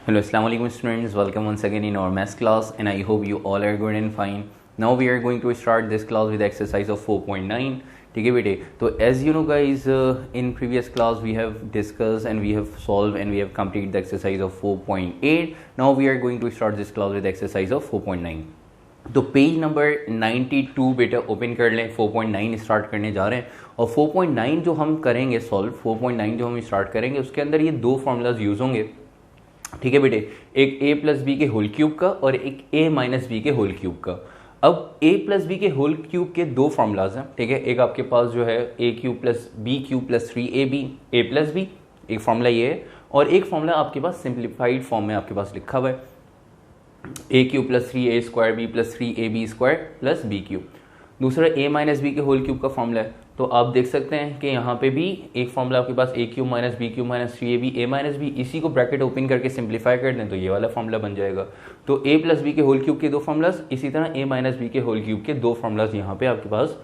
Hello, Assalamu alaikum students. Welcome once again in our maths class, and I hope you all are good and fine. Now we are going to start this class with exercise of 4.9. ठीक है बेटे, तो as you know guys, in previous class we have discussed and we have solved and we have completed the exercise of 4.8. Now we are going to start this class with exercise of 4.9. तो page number 92 बेटा open कर लें, 4.9 start करने जा रहे हैं। और 4.9 जो हम करेंगे सॉल्व, 4.9 जो हम स्टार्ट करेंगे उसके अंदर ये दो फॉर्मूलाज यूज़ होंगे। ठीक है बेटे, एक a प्लस बी के होल क्यूब का और एक a माइनस बी के होल क्यूब का। अब a प्लस बी के होल क्यूब के दो फॉर्मूलाज हैं। ठीक है, एक आपके पास जो है a cube plus B cube plus 3ab a plus B, एक फॉर्मूला ये है, और एक फॉर्मूला आपके पास सिंप्लीफाइड फॉर्म में आपके पास लिखा हुआ है a cube plus 3a square B plus 3ab square plus B cube. दूसरा a माइनस बी के होल क्यूब का फॉर्मूला है। तो आप देख सकते हैं कि यहाँ पे भी एक फॉर्मूला आपके पास a cube minus B cube minus 3ab a minus B, इसी को ब्रैकेट ओपन करके सिंप्लीफाई कर दें तो ये वाला फॉर्मूला बन जाएगा। तो a प्लस बी के होल क्यूब के दो फॉर्मूलाज, इसी तरह a माइनस बी के होल क्यूब के दो फॉर्मूलाज यहाँ पे आपके पास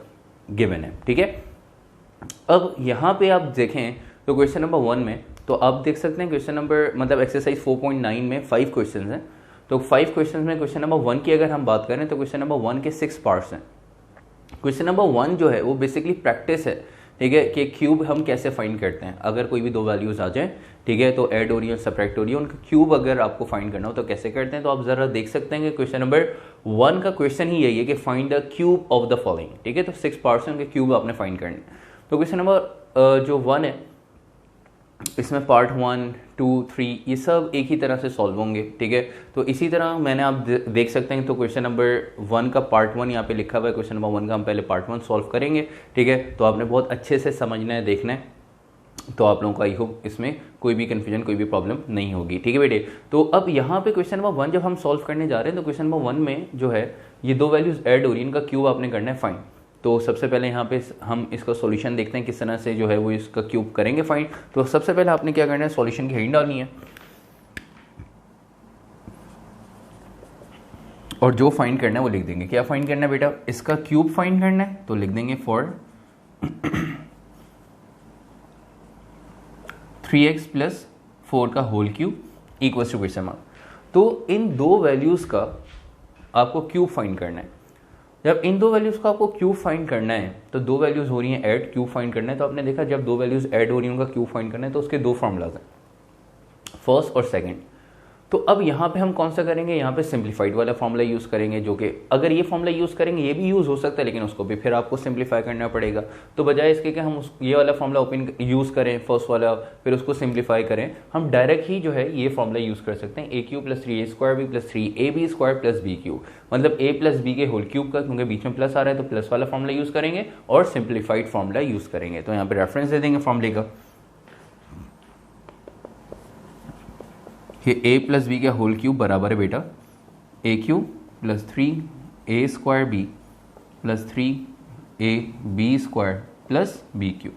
गिवन है। ठीक है, अब यहाँ पे आप देखें तो क्वेश्चन नंबर 1 में तो आप देख सकते हैं क्वेश्चन नंबर मतलब एक्सरसाइज 4.9 में 5 क्वेश्चन हैं। तो 5 क्वेश्चन में क्वेश्चन नंबर 1 की अगर हम बात करें तो क्वेश्चन नंबर 1 के 6 पार्ट्स हैं। क्वेश्चन नंबर 1 जो है वो बेसिकली प्रैक्टिस है। ठीक है, कि क्यूब हम कैसे फाइंड करते हैं, अगर कोई भी दो वैल्यूज आ जाए, ठीक है, तो ऐड हो रही है सब्ट्रैक्ट हो रही है, उनका क्यूब अगर आपको फाइंड करना हो तो कैसे करते हैं। तो आप जरा देख सकते हैं कि क्वेश्चन नंबर 1 का क्वेश्चन ही यही है कि find the cube of the following. ठीक है, तो 6 पार्ट्स हैं, उनके क्यूब आपने फाइंड करने। तो क्वेश्चन नंबर जो 1 है इसमें पार्ट 1, 2, 3 ये सब एक ही तरह से सॉल्व होंगे। ठीक है, तो इसी तरह मैंने आप देख सकते हैं। तो क्वेश्चन नंबर 1 का पार्ट 1 यहाँ पे लिखा हुआ है। क्वेश्चन नंबर 1 का हम पहले पार्ट 1 सॉल्व करेंगे। ठीक है, तो आपने बहुत अच्छे से समझना है, देखना है, तो आप लोगों को आई होप इसमें कोई भी कन्फ्यूजन कोई भी प्रॉब्लम नहीं होगी। ठीक है बेटे, तो अब यहाँ पे क्वेश्चन नंबर 1 जब हम सॉल्व करने जा रहे हैं तो क्वेश्चन नंबर 1 में जो है ये दो वैल्यूज ऐड हो रही है, इनका क्यूब आपने करना है फाइंड। तो सबसे पहले यहाँ पे हम इसका सॉल्यूशन देखते हैं किस तरह से जो है वो इसका क्यूब करेंगे फाइंड। तो सबसे पहले आपने क्या करना है, सॉल्यूशन की हेडिंग डालनी है और जो फाइंड करना है वो लिख देंगे। क्या फाइंड करना है बेटा, इसका क्यूब फाइंड करना है, तो लिख देंगे फॉर 3x प्लस 4 का whole cube equals to question mark. तो इन दो वैल्यूज का आपको क्यूब फाइंड करना है। जब इन दो वैल्यूज का आपको क्यूब फाइंड करना है तो दो वैल्यूज हो रही हैं ऐड, क्यूब फाइंड करना है। तो आपने देखा जब दो वैल्यूज ऐड हो रही हैं उनका क्यूब फाइंड करना है तो उसके दो फॉर्मूलाज हैं, फर्स्ट और सेकंड। तो अब यहाँ पे हम कौन सा करेंगे, यहाँ पे सिंप्लीफाइड वाला फॉर्मूला यूज़ करेंगे, जो कि अगर ये फॉर्मूला यूज़ करेंगे ये भी यूज़ हो सकता है लेकिन उसको भी फिर आपको सिंप्लीफाई करना पड़ेगा। तो बजाय इसके कि हम ये वाला फॉर्मूला ओपन यूज़ करें फर्स्ट वाला फिर उसको सिंप्लीफाई करें, हम डायरेक्ट ही जो है ये फॉर्मूला यूज़ कर सकते हैं a cube plus 3a square B plus 3ab square plus B cube, मतलब a प्लस बी के होल क्यूब का, क्योंकि बीच में प्लस आ रहा है तो प्लस वाला फॉर्मूला यूज़ करेंगे और सिंप्लीफाइड फॉर्मूला यूज़ करेंगे। तो यहाँ पे रेफरेंस दे देंगे फॉर्मूले का कि a प्लस बी का होल क्यूब बराबर है बेटा a cube plus 3a square B plus 3ab square plus B cube.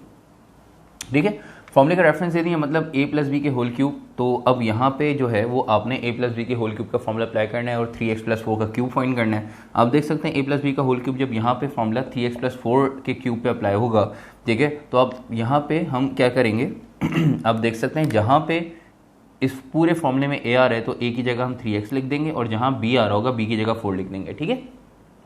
ठीक है, फॉर्मूले का रेफरेंस दे दिया, मतलब a प्लस बी के होल क्यूब। तो अब यहाँ पे जो है वो आपने a प्लस बी के होल क्यूब का फॉर्मूला अप्लाई करना है और 3x प्लस 4 का क्यूब फाइंड करना है। आप देख सकते हैं a प्लस बी का होल क्यूब जब यहाँ पे फॉर्मूला 3x प्लस 4 के क्यूब पे अप्लाई होगा, ठीक है, तो अब यहाँ पे हम क्या करेंगे आप देख सकते हैं जहाँ पे इस पूरे फॉर्मूले में a आ रहा है तो a की जगह हम 3x लिख देंगे और जहाँ b आ रहा होगा b की जगह 4 लिख देंगे। ठीक है,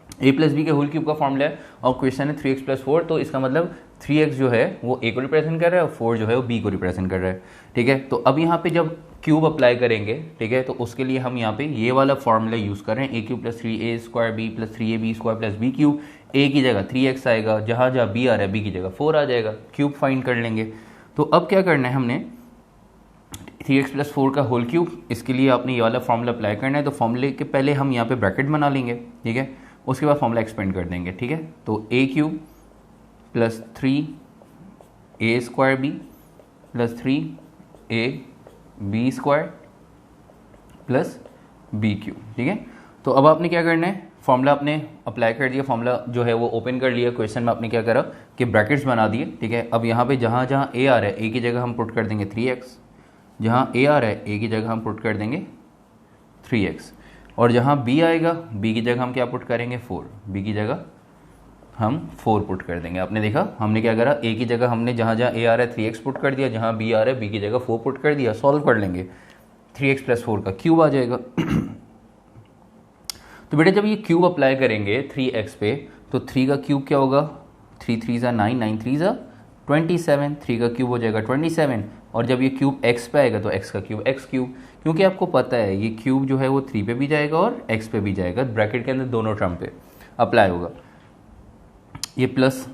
a प्लस बी के होल क्यूब का फॉर्मूला है और क्वेश्चन है 3x प्लस 4, तो इसका मतलब 3x जो है वो a को रिप्रेजेंट कर रहा है और 4 जो है वो b को रिप्रेजेंट कर रहा है। ठीक है, तो अब यहाँ पे जब क्यूब अप्लाई करेंगे, ठीक है, तो उसके लिए हम यहाँ पे ये वाला फॉर्मूला यूज़ कर रहे हैं a cube plus 3a square b plus 3ab square plus B cube. a की जगह 3x आएगा, जहाँ जहाँ b आ रहा है b की जगह 4 आ जाएगा, क्यूब फाइंड कर लेंगे। तो अब क्या करना है, हमने 3x प्लस 4 का होल क्यूब, इसके लिए आपने ये वाला फॉर्मूला अप्लाई करना है। तो फॉर्मूले के पहले हम यहाँ पे ब्रैकेट बना लेंगे, ठीक है, उसके बाद फॉर्मूला एक्सपेंड कर देंगे। ठीक है, तो a cube plus 3a square B plus 3ab square plus B cube. ठीक है, तो अब आपने क्या करना है, फॉर्मूला आपने अप्लाई कर दिया, फॉर्मूला जो है वो ओपन कर लिया। क्वेश्चन में आपने क्या करा कि ब्रैकेट्स बना दिए। ठीक है, अब यहाँ पे जहाँ जहाँ a आ रहा है a की जगह हम पुट कर देंगे 3x, जहाँ a आ रहा है a की जगह हम पुट कर देंगे 3x, और जहाँ b आएगा b की जगह हम क्या पुट करेंगे 4, b की जगह हम 4 पुट कर देंगे। आपने देखा हमने क्या करा, a की जगह हमने जहाँ जहाँ a आ रहा है 3x पुट कर दिया, जहाँ b आ रहा है b की जगह 4 पुट कर दिया। सॉल्व कर लेंगे, 3x प्लस 4 का क्यूब आ जाएगा। तो बेटा जब ये क्यूब अप्लाई करेंगे 3x पे तो 3 का क्यूब क्या होगा, 3 3 ज़ा 9, 9 3 ज़ा 27, 3 का क्यूब हो जाएगा 27, और जब ये क्यूब x पे आएगा तो x का क्यूब x क्यूब, क्योंकि आपको पता है ये क्यूब जो है वो 3 पे भी जाएगा और x पे भी जाएगा, ब्रैकेट के अंदर दोनों टर्म पे अप्लाई होगा। ये प्लस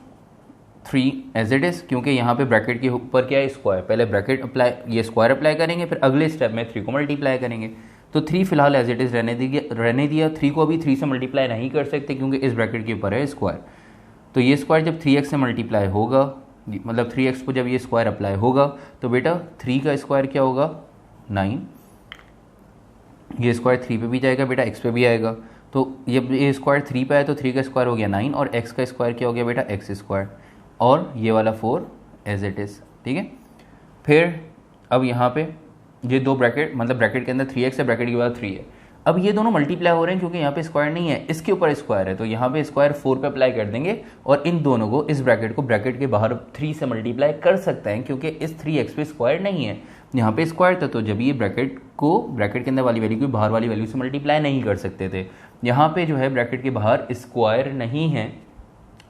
3 एज इट इज़, क्योंकि यहाँ पे ब्रैकेट के ऊपर क्या है, स्क्वायर, पहले ब्रैकेट अप्लाई, ये स्क्वायर अप्लाई करेंगे, फिर अगले स्टेप में 3 को मल्टीप्लाई करेंगे। तो 3 फिलहाल एज इट इज़ रहने दिया। 3 को अभी 3 से मल्टीप्लाई नहीं कर सकते क्योंकि इस ब्रैकेट के ऊपर है स्क्वायर। तो ये स्क्वायर जब 3x से मल्टीप्लाई होगा, मतलब 3x को जब ये स्क्वायर अप्लाई होगा तो बेटा 3 का स्क्वायर क्या होगा 9, ये स्क्वायर 3 पे भी जाएगा बेटा, x पे भी आएगा। तो ये स्क्वायर 3 पे आया तो 3 का स्क्वायर हो गया 9 और x का स्क्वायर क्या हो गया बेटा x स्क्वायर, और ये वाला 4 एज इट इज़, ठीक है। फिर अब यहाँ पे ये दो ब्रैकेट, मतलब ब्रैकेट के अंदर 3x है, ब्रैकेट के बाद 3 है। अब ये दोनों मल्टीप्लाई हो रहे हैं क्योंकि यहाँ पे स्क्वायर नहीं है, इसके ऊपर स्क्वायर है, तो यहाँ पे स्क्वायर 4 पे अप्लाई कर देंगे और इन दोनों को, इस ब्रैकेट को ब्रैकेट के बाहर 3 से मल्टीप्लाई कर सकते हैं क्योंकि इस 3x पे स्क्वायर नहीं है, यहाँ पे स्क्वायर था। तो जब ये ब्रैकेट को ब्रैकेट के अंदर वाली वैल्यू को बाहर वाली वैल्यू से मल्टीप्लाई नहीं कर सकते थे, यहाँ पे जो है ब्रैकेट के बाहर स्क्वायर नहीं है,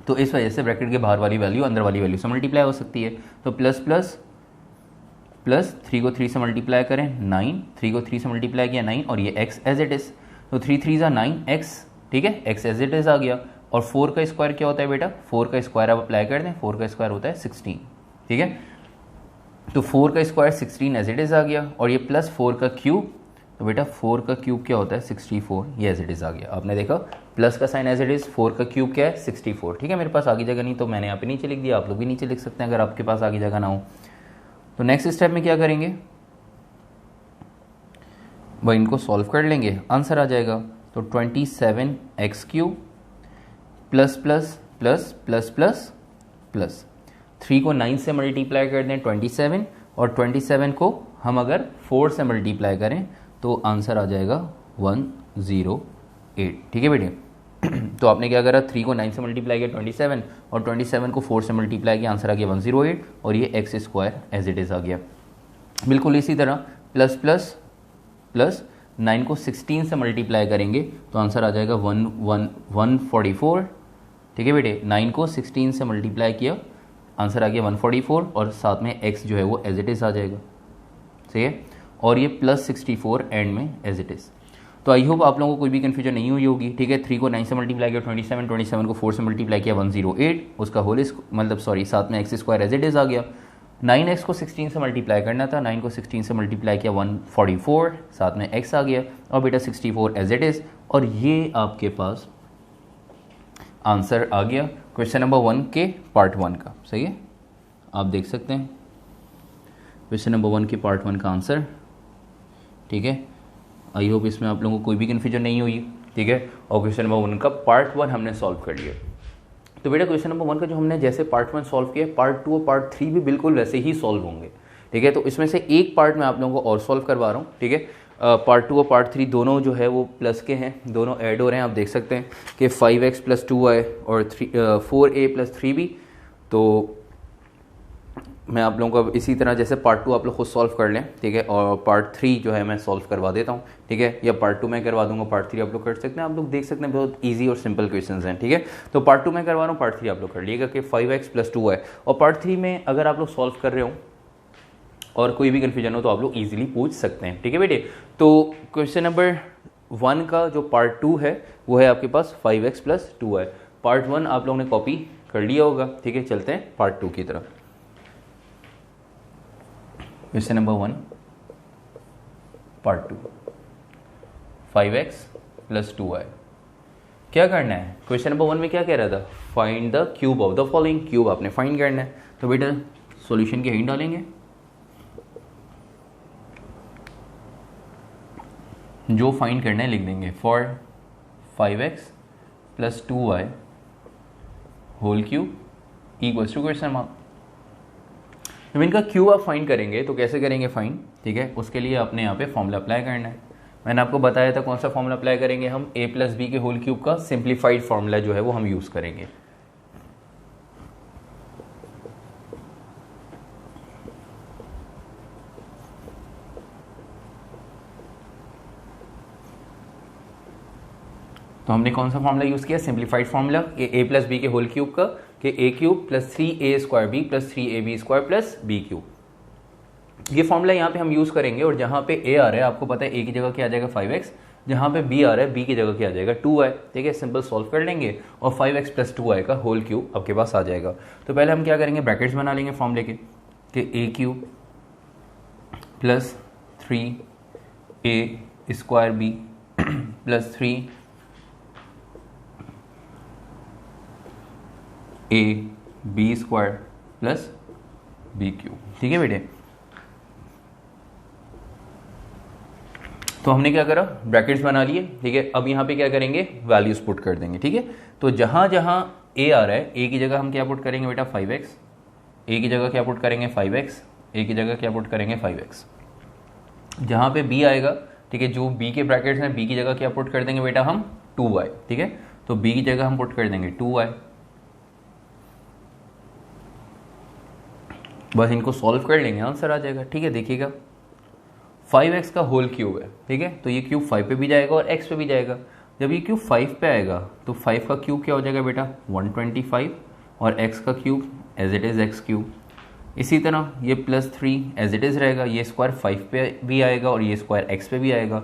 तो इस वजह से ब्रैकेट के बाहर वाली वैल्यू अंदर वाली वैल्यू से मल्टीप्लाई हो सकती है। तो प्लस प्लस प्लस 3 को 3 से मल्टीप्लाई करें 9, 3 को 3 से मल्टीप्लाई किया 9, और ये x एज इट इज़, तो 3 3 ज़ा 9x, ठीक है, x एज इट इज़ आ गया। और 4 का स्क्वायर क्या होता है बेटा, 4 का स्क्वायर आप अप्लाई कर दें, 4 का स्क्वायर होता है 16, ठीक है। तो 4 का स्क्वायर 16 एज इट इज़ आ गया, और ये प्लस 4 का क्यूब, तो बेटा 4 का क्यूब क्या होता है 64, ये एज इट इज़ आ गया। आपने देखा प्लस का साइन एज इट इज़, 4 का क्यूब क्या है 64, ठीक है। मेरे पास आगे जगह नहीं तो मैंने यहाँ पे नीचे लिख दिया, आप लोग भी नीचे लिख सकते हैं अगर आपके पास आगे जगह ना हो। तो नेक्स्ट स्टेप में क्या करेंगे, वह इनको सॉल्व कर लेंगे, आंसर आ जाएगा। तो 27x cube plus plus plus plus plus plus 3 को 9 से मल्टीप्लाई कर दें 27, और 27 को हम अगर 4 से मल्टीप्लाई करें तो आंसर आ जाएगा 108, ठीक है बेटे। तो आपने क्या करा, 3 को 9 से मल्टीप्लाई किया 27, और 27 को 4 से मल्टीप्लाई किया, आंसर आ गया 108, और ये x square as it is आ गया। बिल्कुल इसी तरह प्लस प्लस प्लस 9 को 16 से मल्टीप्लाई करेंगे तो आंसर आ जाएगा 144, ठीक है बेटे। 9 को 16 से मल्टीप्लाई किया, आंसर आ गया 144, और साथ में x जो है वो एज इट इज़ आ जाएगा, सही है। और ये प्लस 64 एंड में एज इट इज़। तो आई होप आप लोगों को कोई भी कन्फ्यूजन नहीं हुई होगी, ठीक है। 3 को 9 से मल्टीप्लाई किया 27, 27 को 4 से मल्टीप्लाई किया 108, उसका होल मतलब सॉरी साथ में x square as it is आ गया। 9x को 16 से मल्टीप्लाई करना था, 9 को 16 से मल्टीप्लाई किया 144, साथ में x आ गया, और बेटा 64 एज इट इज़, और ये आपके पास आंसर आ गया क्वेश्चन नंबर 1 के पार्ट 1 का, सही है। आप देख सकते हैं क्वेश्चन नंबर 1 के पार्ट 1 का आंसर, ठीक है। आई होप इसमें आप लोगों को कोई भी कन्फ्यूजन नहीं हुई, ठीक है। और क्वेश्चन नंबर 1 का पार्ट 1 हमने सॉल्व कर लिया। तो बेटा क्वेश्चन नंबर 1 का जो हमने जैसे पार्ट 1 सॉल्व किया, पार्ट 2 और पार्ट 3 भी बिल्कुल वैसे ही सॉल्व होंगे, ठीक है। तो इसमें से एक पार्ट मैं आप लोगों को और सॉल्व करवा रहा हूँ, ठीक है। पार्ट 2 और पार्ट 3 दोनों जो है वो प्लस के हैं, दोनों ऐड हो रहे हैं। आप देख सकते हैं कि 5x + 2y और 4a + 3b। तो मैं आप लोगों को इसी तरह जैसे पार्ट 2 आप लोग खुद सॉल्व कर लें, ठीक है, और पार्ट 3 जो है मैं सॉल्व करवा देता हूँ, ठीक है, या पार्ट 2 मैं करवा दूंगा, पार्ट 3 आप लोग कर सकते हैं। आप लोग देख सकते हैं बहुत इजी और सिंपल क्वेश्चंस हैं, ठीक है। तो पार्ट 2 मैं करवा रहा हूँ, पार्ट 3 आप लोग कर लीजिएगा कि 5x + 2y। और पार्ट 3 में अगर आप लोग सॉल्व कर रहे हो और कोई भी कन्फ्यूजन हो तो आप लोग ईजिली पूछ सकते हैं, ठीक है बेटे। तो क्वेश्चन नंबर 1 का जो पार्ट 2 है वो है आपके पास 5x + 2y। पार्ट 1 आप लोगों ने कॉपी कर लिया होगा, ठीक है। चलते हैं पार्ट 2 की तरफ। Question number 1 part 2, 5x + 2y। क्या करना है, क्वेश्चन नंबर 1 में क्या कह रहा था, find the cube of the following. Cube आपने फाइंड करना है, तो बेटा सॉल्यूशन के हिंट डालेंगे, जो फाइंड करना है लिख देंगे, for 5x + 2y whole cube equals to question mark. जब इनका क्यूब आप फाइंड करेंगे तो कैसे करेंगे फाइंड, ठीक है। उसके लिए आपने यहाँ पे फॉर्मूला अप्लाई करना है। मैंने आपको बताया था कौन सा फॉर्मूला अप्लाई करेंगे हम, a + b के होल क्यूब का सिंप्लीफाइड फॉर्मूला जो है वो हम यूज़ करेंगे। तो हमने कौन सा फॉर्मूला यूज़ किया, simplified formula A plus B के होल क्यूब का, कि A cube plus 3a square B plus 3ab square plus B cube. ये फॉर्मूला यहाँ पे हम यूज़ करेंगे, और जहाँ पे a आ रहा है आपको पता है a की जगह क्या आ जाएगा 5x, जहाँ पे b आ रहा है b की जगह क्या आ जाएगा 2y। ठीक है, सिंपल सॉल्व कर लेंगे और 5x प्लस 2y का होल क्यूब आपके पास आ जाएगा। तो पहले हम क्या करेंगे, ब्रैकेट्स बना लेंगे फॉर्मूले के, कि a cube plus 3a square B plus 3a B square plus B cube. ठीक है बेटे, तो हमने क्या करा, ब्रैकेट्स बना लिए। ठीक है, अब यहाँ पे क्या करेंगे, वैल्यूज पुट कर देंगे। ठीक है, तो जहाँ जहाँ a आ रहा है a की जगह हम क्या पुट करेंगे बेटा 5x, a की जगह क्या पुट करेंगे 5x, a की जगह क्या पुट करेंगे 5x। जहाँ पे b आएगा, ठीक है, जो b के ब्रैकेट्स हैं b की जगह क्या पुट कर देंगे बेटा हम 2y। ठीक है, तो b की जगह हम पुट कर देंगे 2y। बस इनको सॉल्व कर लेंगे, आंसर आ जाएगा। ठीक है, देखिएगा 5x का होल क्यूब है। ठीक है, तो ये क्यूब 5 पे भी जाएगा और x पे भी जाएगा। जब ये क्यूब 5 पे आएगा तो 5 का क्यूब क्या हो जाएगा बेटा 125, और x का cube as it is x cube. इसी तरह ये प्लस 3 एज इट इज़ रहेगा, ये स्क्वायर 5 पे भी आएगा और ये स्क्वायर x पे भी आएगा।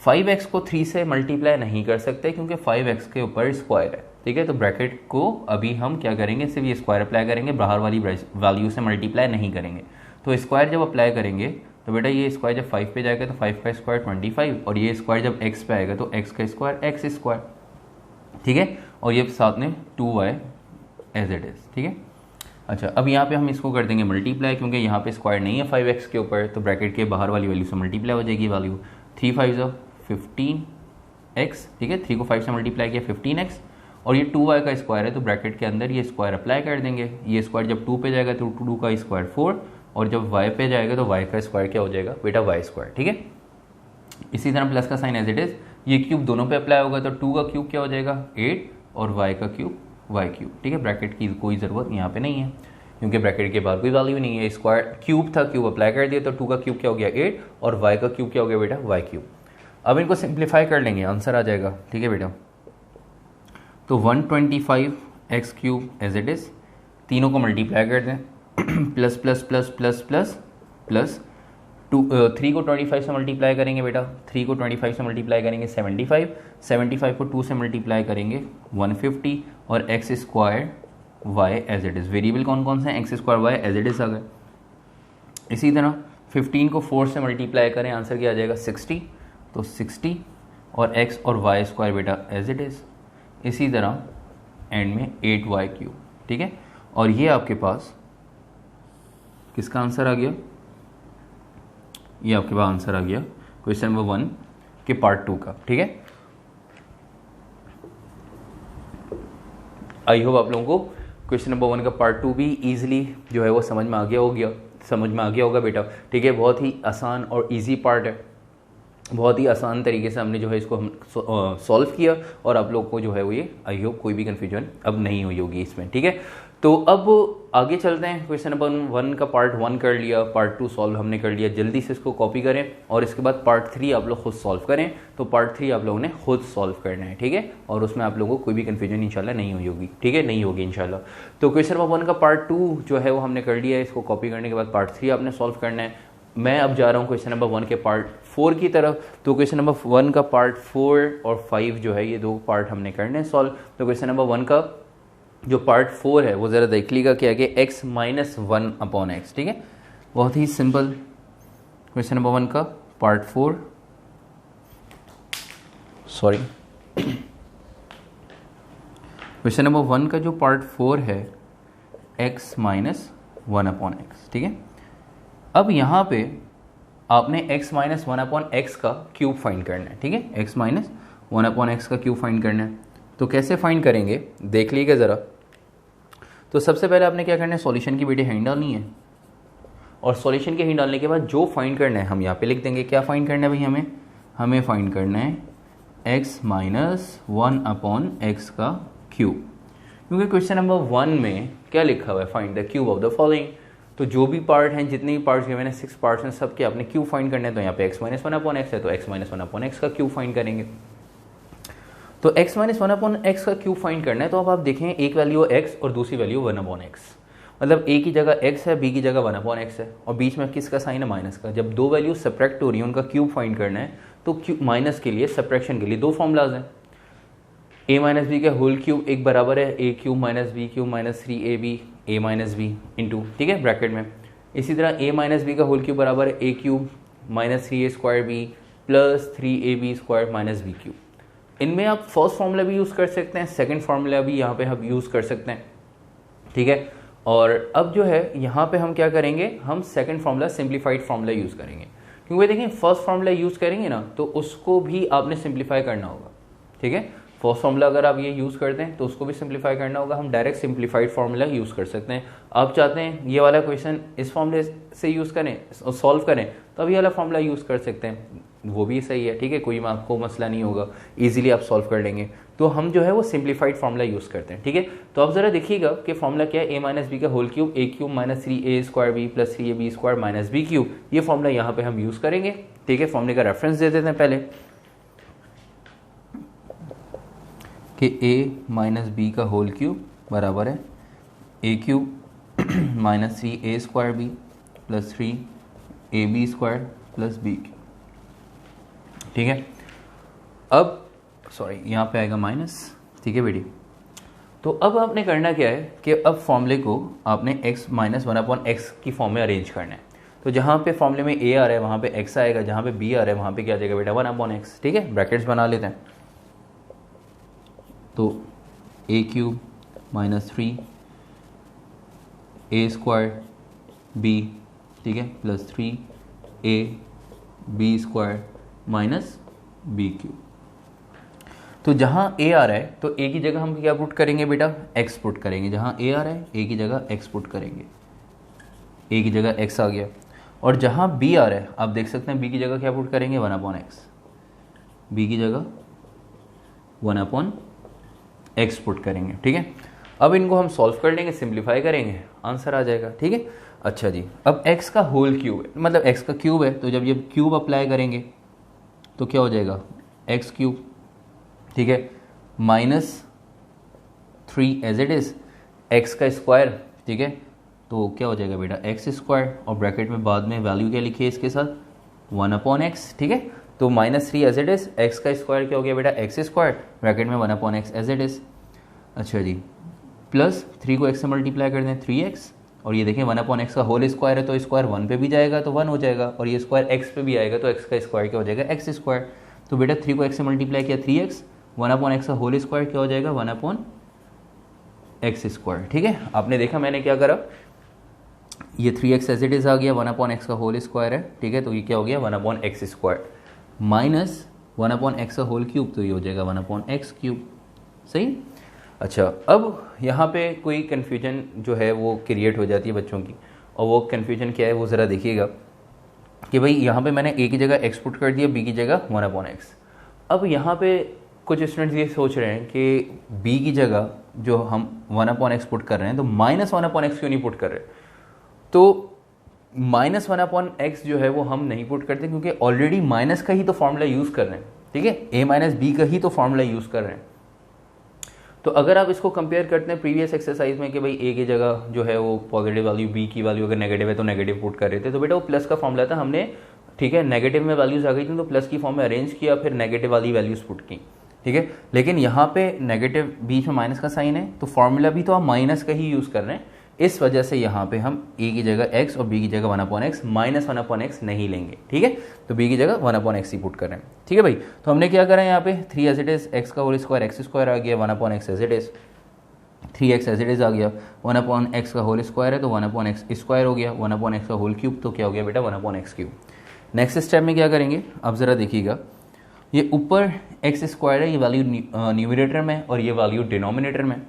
5x को 3 से मल्टीप्लाई नहीं कर सकते क्योंकि 5x के ऊपर स्क्वायर है। ठीक है, तो ब्रैकेट को अभी हम क्या करेंगे, सिर्फ ये स्क्वायर अप्लाई करेंगे, बाहर वाली वैल्यू से मल्टीप्लाई नहीं करेंगे। तो स्क्वायर जब अप्लाई करेंगे तो बेटा ये स्क्वायर जब 5 पे जाएगा तो 5 का स्क्वायर 25, और ये स्क्वायर जब x पे आएगा तो x का स्क्वायर x स्क्वायर। ठीक है, और ये साथ में 2y एज इट इज़। ठीक है, अच्छा अब यहाँ पे हम इसको कर देंगे मल्टीप्लाई, क्योंकि यहाँ पे स्क्वायर नहीं है 5x के ऊपर, तो ब्रैकेट के बाहर वाली वैल्यू से मल्टीप्लाई हो जाएगी वैल्यू 3 5 15x। ठीक है, 3 को 5 से मल्टीप्लाई किया 15x, और ये 2y का स्क्वायर है तो ब्रैकेट के अंदर ये स्क्वायर अप्लाई कर देंगे। ये स्क्वायर जब 2 पे जाएगा तो 2 का स्क्वायर 4, और जब y पे जाएगा तो y का स्क्वायर क्या हो जाएगा बेटा y स्क्वायर। ठीक है, इसी तरह प्लस का साइन एज इट इज़, ये क्यूब दोनों पे अप्लाई होगा तो 2 का क्यूब क्या हो जाएगा 8, और y का क्यूब y क्यूब। ठीक है, ब्रैकेट की कोई ज़रूरत यहाँ पे नहीं है क्योंकि ब्रैकेट के बाद कोई वैल्यू नहीं है। स्क्वायर क्यूब था, क्यूब अप्लाई कर दिया तो 2 का क्यूब क्या हो गया 8, और y का क्यूब क्या हो गया बेटा y क्यूब। अब इनको सिंप्लीफाई कर लेंगे, आंसर आ जाएगा। ठीक है बेटा, तो 125x cube as it is, तीनों को मल्टीप्लाई कर दें, plus plus plus plus plus plus 3 को 25 से मल्टीप्लाई करेंगे बेटा, 3 को 25 से मल्टीप्लाई करेंगे 75, 75 को 2 से मल्टीप्लाई करेंगे 150, और x square y as it is. Variable कौन कौन से हैं, x square y as it is आ गए। इसी तरह 15 को 4 से मल्टीप्लाई करें, आंसर क्या आ जाएगा 60, तो 60 और x और y स्क्वायर बेटा एज इट इज़। इसी तरह एंड में 8y क्यूब। ठीक है, और ये आपके पास किसका आंसर आ गया, ये आपके पास आंसर आ गया क्वेश्चन नंबर 1 के पार्ट 2 का। ठीक है, आई होप आप लोगों को क्वेश्चन नंबर 1 का पार्ट 2 भी इजीली जो है वो समझ में आ गया होगा बेटा। ठीक है, बहुत ही आसान और इजी पार्ट है, बहुत ही आसान तरीके से हमने जो है इसको हम सॉल्व किया, और आप लोग को जो है वो ये आई होप कोई भी कन्फ्यूजन अब नहीं हुई होगी इसमें। ठीक है, तो अब आगे चलते हैं। क्वेश्चन नंबर 1 का पार्ट 1 कर लिया, पार्ट 2 सॉल्व हमने कर लिया। जल्दी से इसको कॉपी करें और इसके बाद पार्ट 3 आप लोग खुद सॉल्व करें। तो पार्ट 3 आप लोगों ने खुद सॉल्व करना है। ठीक है, और उसमें आप लोगों को कोई भी कन्फ्यूजन इंशाल्लाह नहीं हुई होगी। ठीक है, नहीं होगी इंशाल्लाह। तो क्वेश्चन नंबर 1 का पार्ट 2 जो है वो हमने कर लिया है, इसको कॉपी करने के बाद पार्ट 3 आपने सॉल्व करना है। मैं अब जा रहा हूँ क्वेश्चन नंबर 1 के पार्ट 4 की तरफ। तो क्वेश्चन नंबर 1 का पार्ट 4 और 5 जो है ये 2 पार्ट हमने करने हैं सॉल्व। तो क्वेश्चन नंबर 1 का जो पार्ट 4 है वो ज़रा देख लीजिएगा क्या कि x माइनस 1 अपॉन एक्स। ठीक है, बहुत ही सिंपल। क्वेश्चन नंबर 1 का पार्ट 4, सॉरी क्वेश्चन नंबर 1 का जो पार्ट 4 है x माइनस 1 अपॉन एक्स। ठीक है, अब यहाँ पे आपने x माइनस 1 अपॉन एक्स का क्यूब फाइंड करना है। ठीक है, x माइनस 1 अपॉन एक्स का क्यूब फाइंड करना है। तो कैसे फाइंड करेंगे देख लीजिएगा ज़रा। तो सबसे पहले आपने क्या करना है, सॉल्यूशन की बेटे हिंट डालनी है, और सॉल्यूशन के हिंट डालने के बाद जो फाइंड करना है हम यहाँ पे लिख देंगे। क्या फाइंड करना है भाई, हमें फाइंड करना है x माइनस 1 अपॉन एक्स का क्यूब, क्योंकि क्वेश्चन नंबर 1 में क्या लिखा हुआ है, find the cube of the following. तो जो भी पार्ट हैं, जितने भी पार्ट्स मैंने 6 पार्ट्स हैं, सबके आपने क्यूब फाइंड करना है। तो यहाँ पे x माइनस 1 अपॉन एक्स है तो x माइनस 1 अपॉन एक्स का क्यूब फाइंड करेंगे। तो x माइनस 1/x का क्यूब फाइंड करना है। तो अब आप देखें एक वैल्यू x और दूसरी वैल्यू 1/x, मतलब a की जगह x है, b की जगह 1/x है, और बीच में किसका साइन है, माइनस का। जब दो वैल्यू सब्ट्रैक्ट हो रही है उनका क्यूब फाइंड करना है, तो क्यूब माइनस के लिए, सब्ट्रैक्शन के लिए दो फॉर्मूलाज हैं। a माइनस बी का होल क्यूब एक बराबर है a cube minus B cube minus 3ab a minus b into, ठीक है, ब्रैकेट में। इसी तरह a माइनस बी का होल क्यूब बराबर है a cube minus 3a square b plus 3ab square minus B cube. इनमें आप फर्स्ट फॉर्मूला भी यूज़ कर सकते हैं, सेकंड फॉर्मूला भी यहाँ पे हम यूज़ कर सकते हैं, ठीक है। और अब जो है यहाँ पे हम क्या करेंगे, हम second formula simplified formula use करेंगे, क्योंकि देखिए फर्स्ट फॉर्मूला यूज़ करेंगे ना तो उसको भी आपने सिंप्लीफाई करना होगा, ठीक है। फर्स्ट फॉर्मूला अगर आप ये यूज़ करते हैं तो उसको भी सिंप्लीफाई करना होगा। हम डायरेक्ट सिंप्लीफाइड फॉर्मूला यूज़ कर सकते हैं। आप चाहते हैं ये वाला क्वेश्चन इस फॉर्मूले से यूज़ करें, सॉल्व करें, तो अब ये वाला फॉर्मूला यूज़ कर सकते हैं, वो भी सही है, ठीक है, कोई आपको मसला नहीं होगा, इजीली आप सॉल्व कर लेंगे। तो हम जो है वो सिंप्लीफाइड फॉर्मूला यूज़ करते हैं, ठीक है। तो आप ज़रा देखिएगा कि फॉर्मूला क्या है, a माइनस बी का whole cube a cube minus 3a square b plus 3ab square minus b cube. ये फॉर्मूला यहाँ पे हम यूज़ करेंगे, ठीक है। फॉर्मूले का रेफरेंस दे देते हैं पहले कि a माइनस बी का होल क्यूब बराबर है a cube minus 3a square b plus 3ab square plus b cube, ठीक है। अब सॉरी यहाँ पे आएगा माइनस, ठीक है बेटी। तो अब आपने करना क्या है कि अब फॉर्मूले को आपने x माइनस 1/x की फॉर्म में अरेंज करना है। तो जहाँ पे फॉर्मूले में a आ रहा है वहाँ पे x आएगा, जहाँ पे b आ रहा है वहाँ पे क्या आ जाएगा बेटा 1/x, ठीक है। ब्रैकेट्स बना लेते हैं। तो a cube minus 3a square b, ठीक है, plus 3ab square minus b cube. तो जहाँ a आ रहा है तो a की जगह हम क्या पुट करेंगे बेटा, x पुट करेंगे। जहाँ a आ रहा है a की जगह x पुट करेंगे, a की जगह x आ गया। और जहाँ b आ रहा है आप देख सकते हैं b की जगह क्या पुट करेंगे 1/x, b की जगह 1/x पुट करेंगे, ठीक है। अब इनको हम सॉल्व कर लेंगे, सिंप्लीफाई करेंगे, आंसर आ जाएगा, ठीक है। अच्छा जी, अब x का होल क्यूब है, मतलब x का क्यूब है, तो जब ये क्यूब अप्लाई करेंगे तो क्या हो जाएगा x क्यूब, ठीक है, minus 3 as it is x का स्क्वायर, ठीक है, तो क्या हो जाएगा बेटा x स्क्वायर, और ब्रैकेट में बाद में वैल्यू क्या लिखी है इसके साथ 1/x, ठीक है। तो minus 3 as it is, x का स्क्वायर क्या हो गया बेटा x स्क्वायर, ब्रैकेट में 1/x एज इट इज। अच्छा जी, प्लस 3 को x से मल्टीप्लाई कर दें 3x, और ये देखें 1/x का होल स्क्वायर है तो स्क्वायर 1 पे भी जाएगा तो 1 हो जाएगा, और ये स्क्वायर x पे भी आएगा तो x का स्क्वायर क्या हो जाएगा x स्क्वायर। तो बेटा 3 को x से मल्टीप्लाई किया 3x, 1/x का होल स्क्वायर क्या हो जाएगा 1/x स्क्वायर, ठीक है। आपने देखा मैंने क्या करा, ये 3x एज इट इज आ गया, 1/x का होल स्क्वायर है, ठीक है, तो ये क्या हो गया 1/x स्क्वायर माइनस 1/x का होल क्यूब, तो ये हो जाएगा 1/x क्यूब, सही। अच्छा, अब यहाँ पे कोई कन्फ्यूजन जो है वो क्रिएट हो जाती है बच्चों की, और वो कन्फ्यूजन क्या है वो ज़रा देखिएगा कि भाई यहाँ पे मैंने a की जगह x पुट कर दिया, b की जगह 1/x। अब यहाँ पे कुछ स्टूडेंट्स ये सोच रहे हैं कि b की जगह जो हम 1/x पुट कर रहे हैं तो माइनस 1/x क्यों नहीं पुट कर रहे। तो माइनस 1/x जो है वो हम नहीं पुट करते क्योंकि ऑलरेडी माइनस का ही तो फॉर्मूला यूज़ कर रहे हैं, ठीक है, a माइनस बी का ही तो फॉर्मूला यूज़ कर रहे हैं। तो अगर आप इसको कंपेयर करते हैं प्रीवियस एक्सरसाइज में कि भाई a की जगह जो है वो पॉजिटिव वैल्यू, b की वैल्यू अगर नेगेटिव है तो नेगेटिव पुट कर रहे थे, तो बेटा वो प्लस का फॉर्मूला था, हमने, ठीक है, नेगेटिव में वैल्यूज आ गई थी तो प्लस की फॉर्म में अरेंज किया, फिर नेगेटिव वाली वैल्यूज पुट की, ठीक है। लेकिन यहाँ पे नेगेटिव बीच में माइनस का साइन है तो फॉर्मूला भी तो आप माइनस का ही यूज़ कर रहे हैं, इस वजह से यहाँ पे हम a की जगह x और b की जगह 1/x माइनस 1/x नहीं लेंगे, ठीक है। तो b की जगह 1/x ही पुट कर रहे हैं, ठीक है भाई। तो हमने क्या करा यहाँ पे 3 एज इट इज, x का होल स्क्वायर x स्क्वायर आ गया, 1/x as it is, 3x as it is आ गया, 1/x का होल स्क्वायर है तो 1/x स्क्वायर हो गया, 1/x का होल क्यूब तो क्या हो गया बेटा 1/x क्यूब। नेक्स्ट स्टेप में क्या करेंगे, अब ज़रा देखिएगा, ये ऊपर x स्क्वायर है, ये वैल्यू न्यूमरेटर में और ये वैल्यू डिनोमिनेटर में,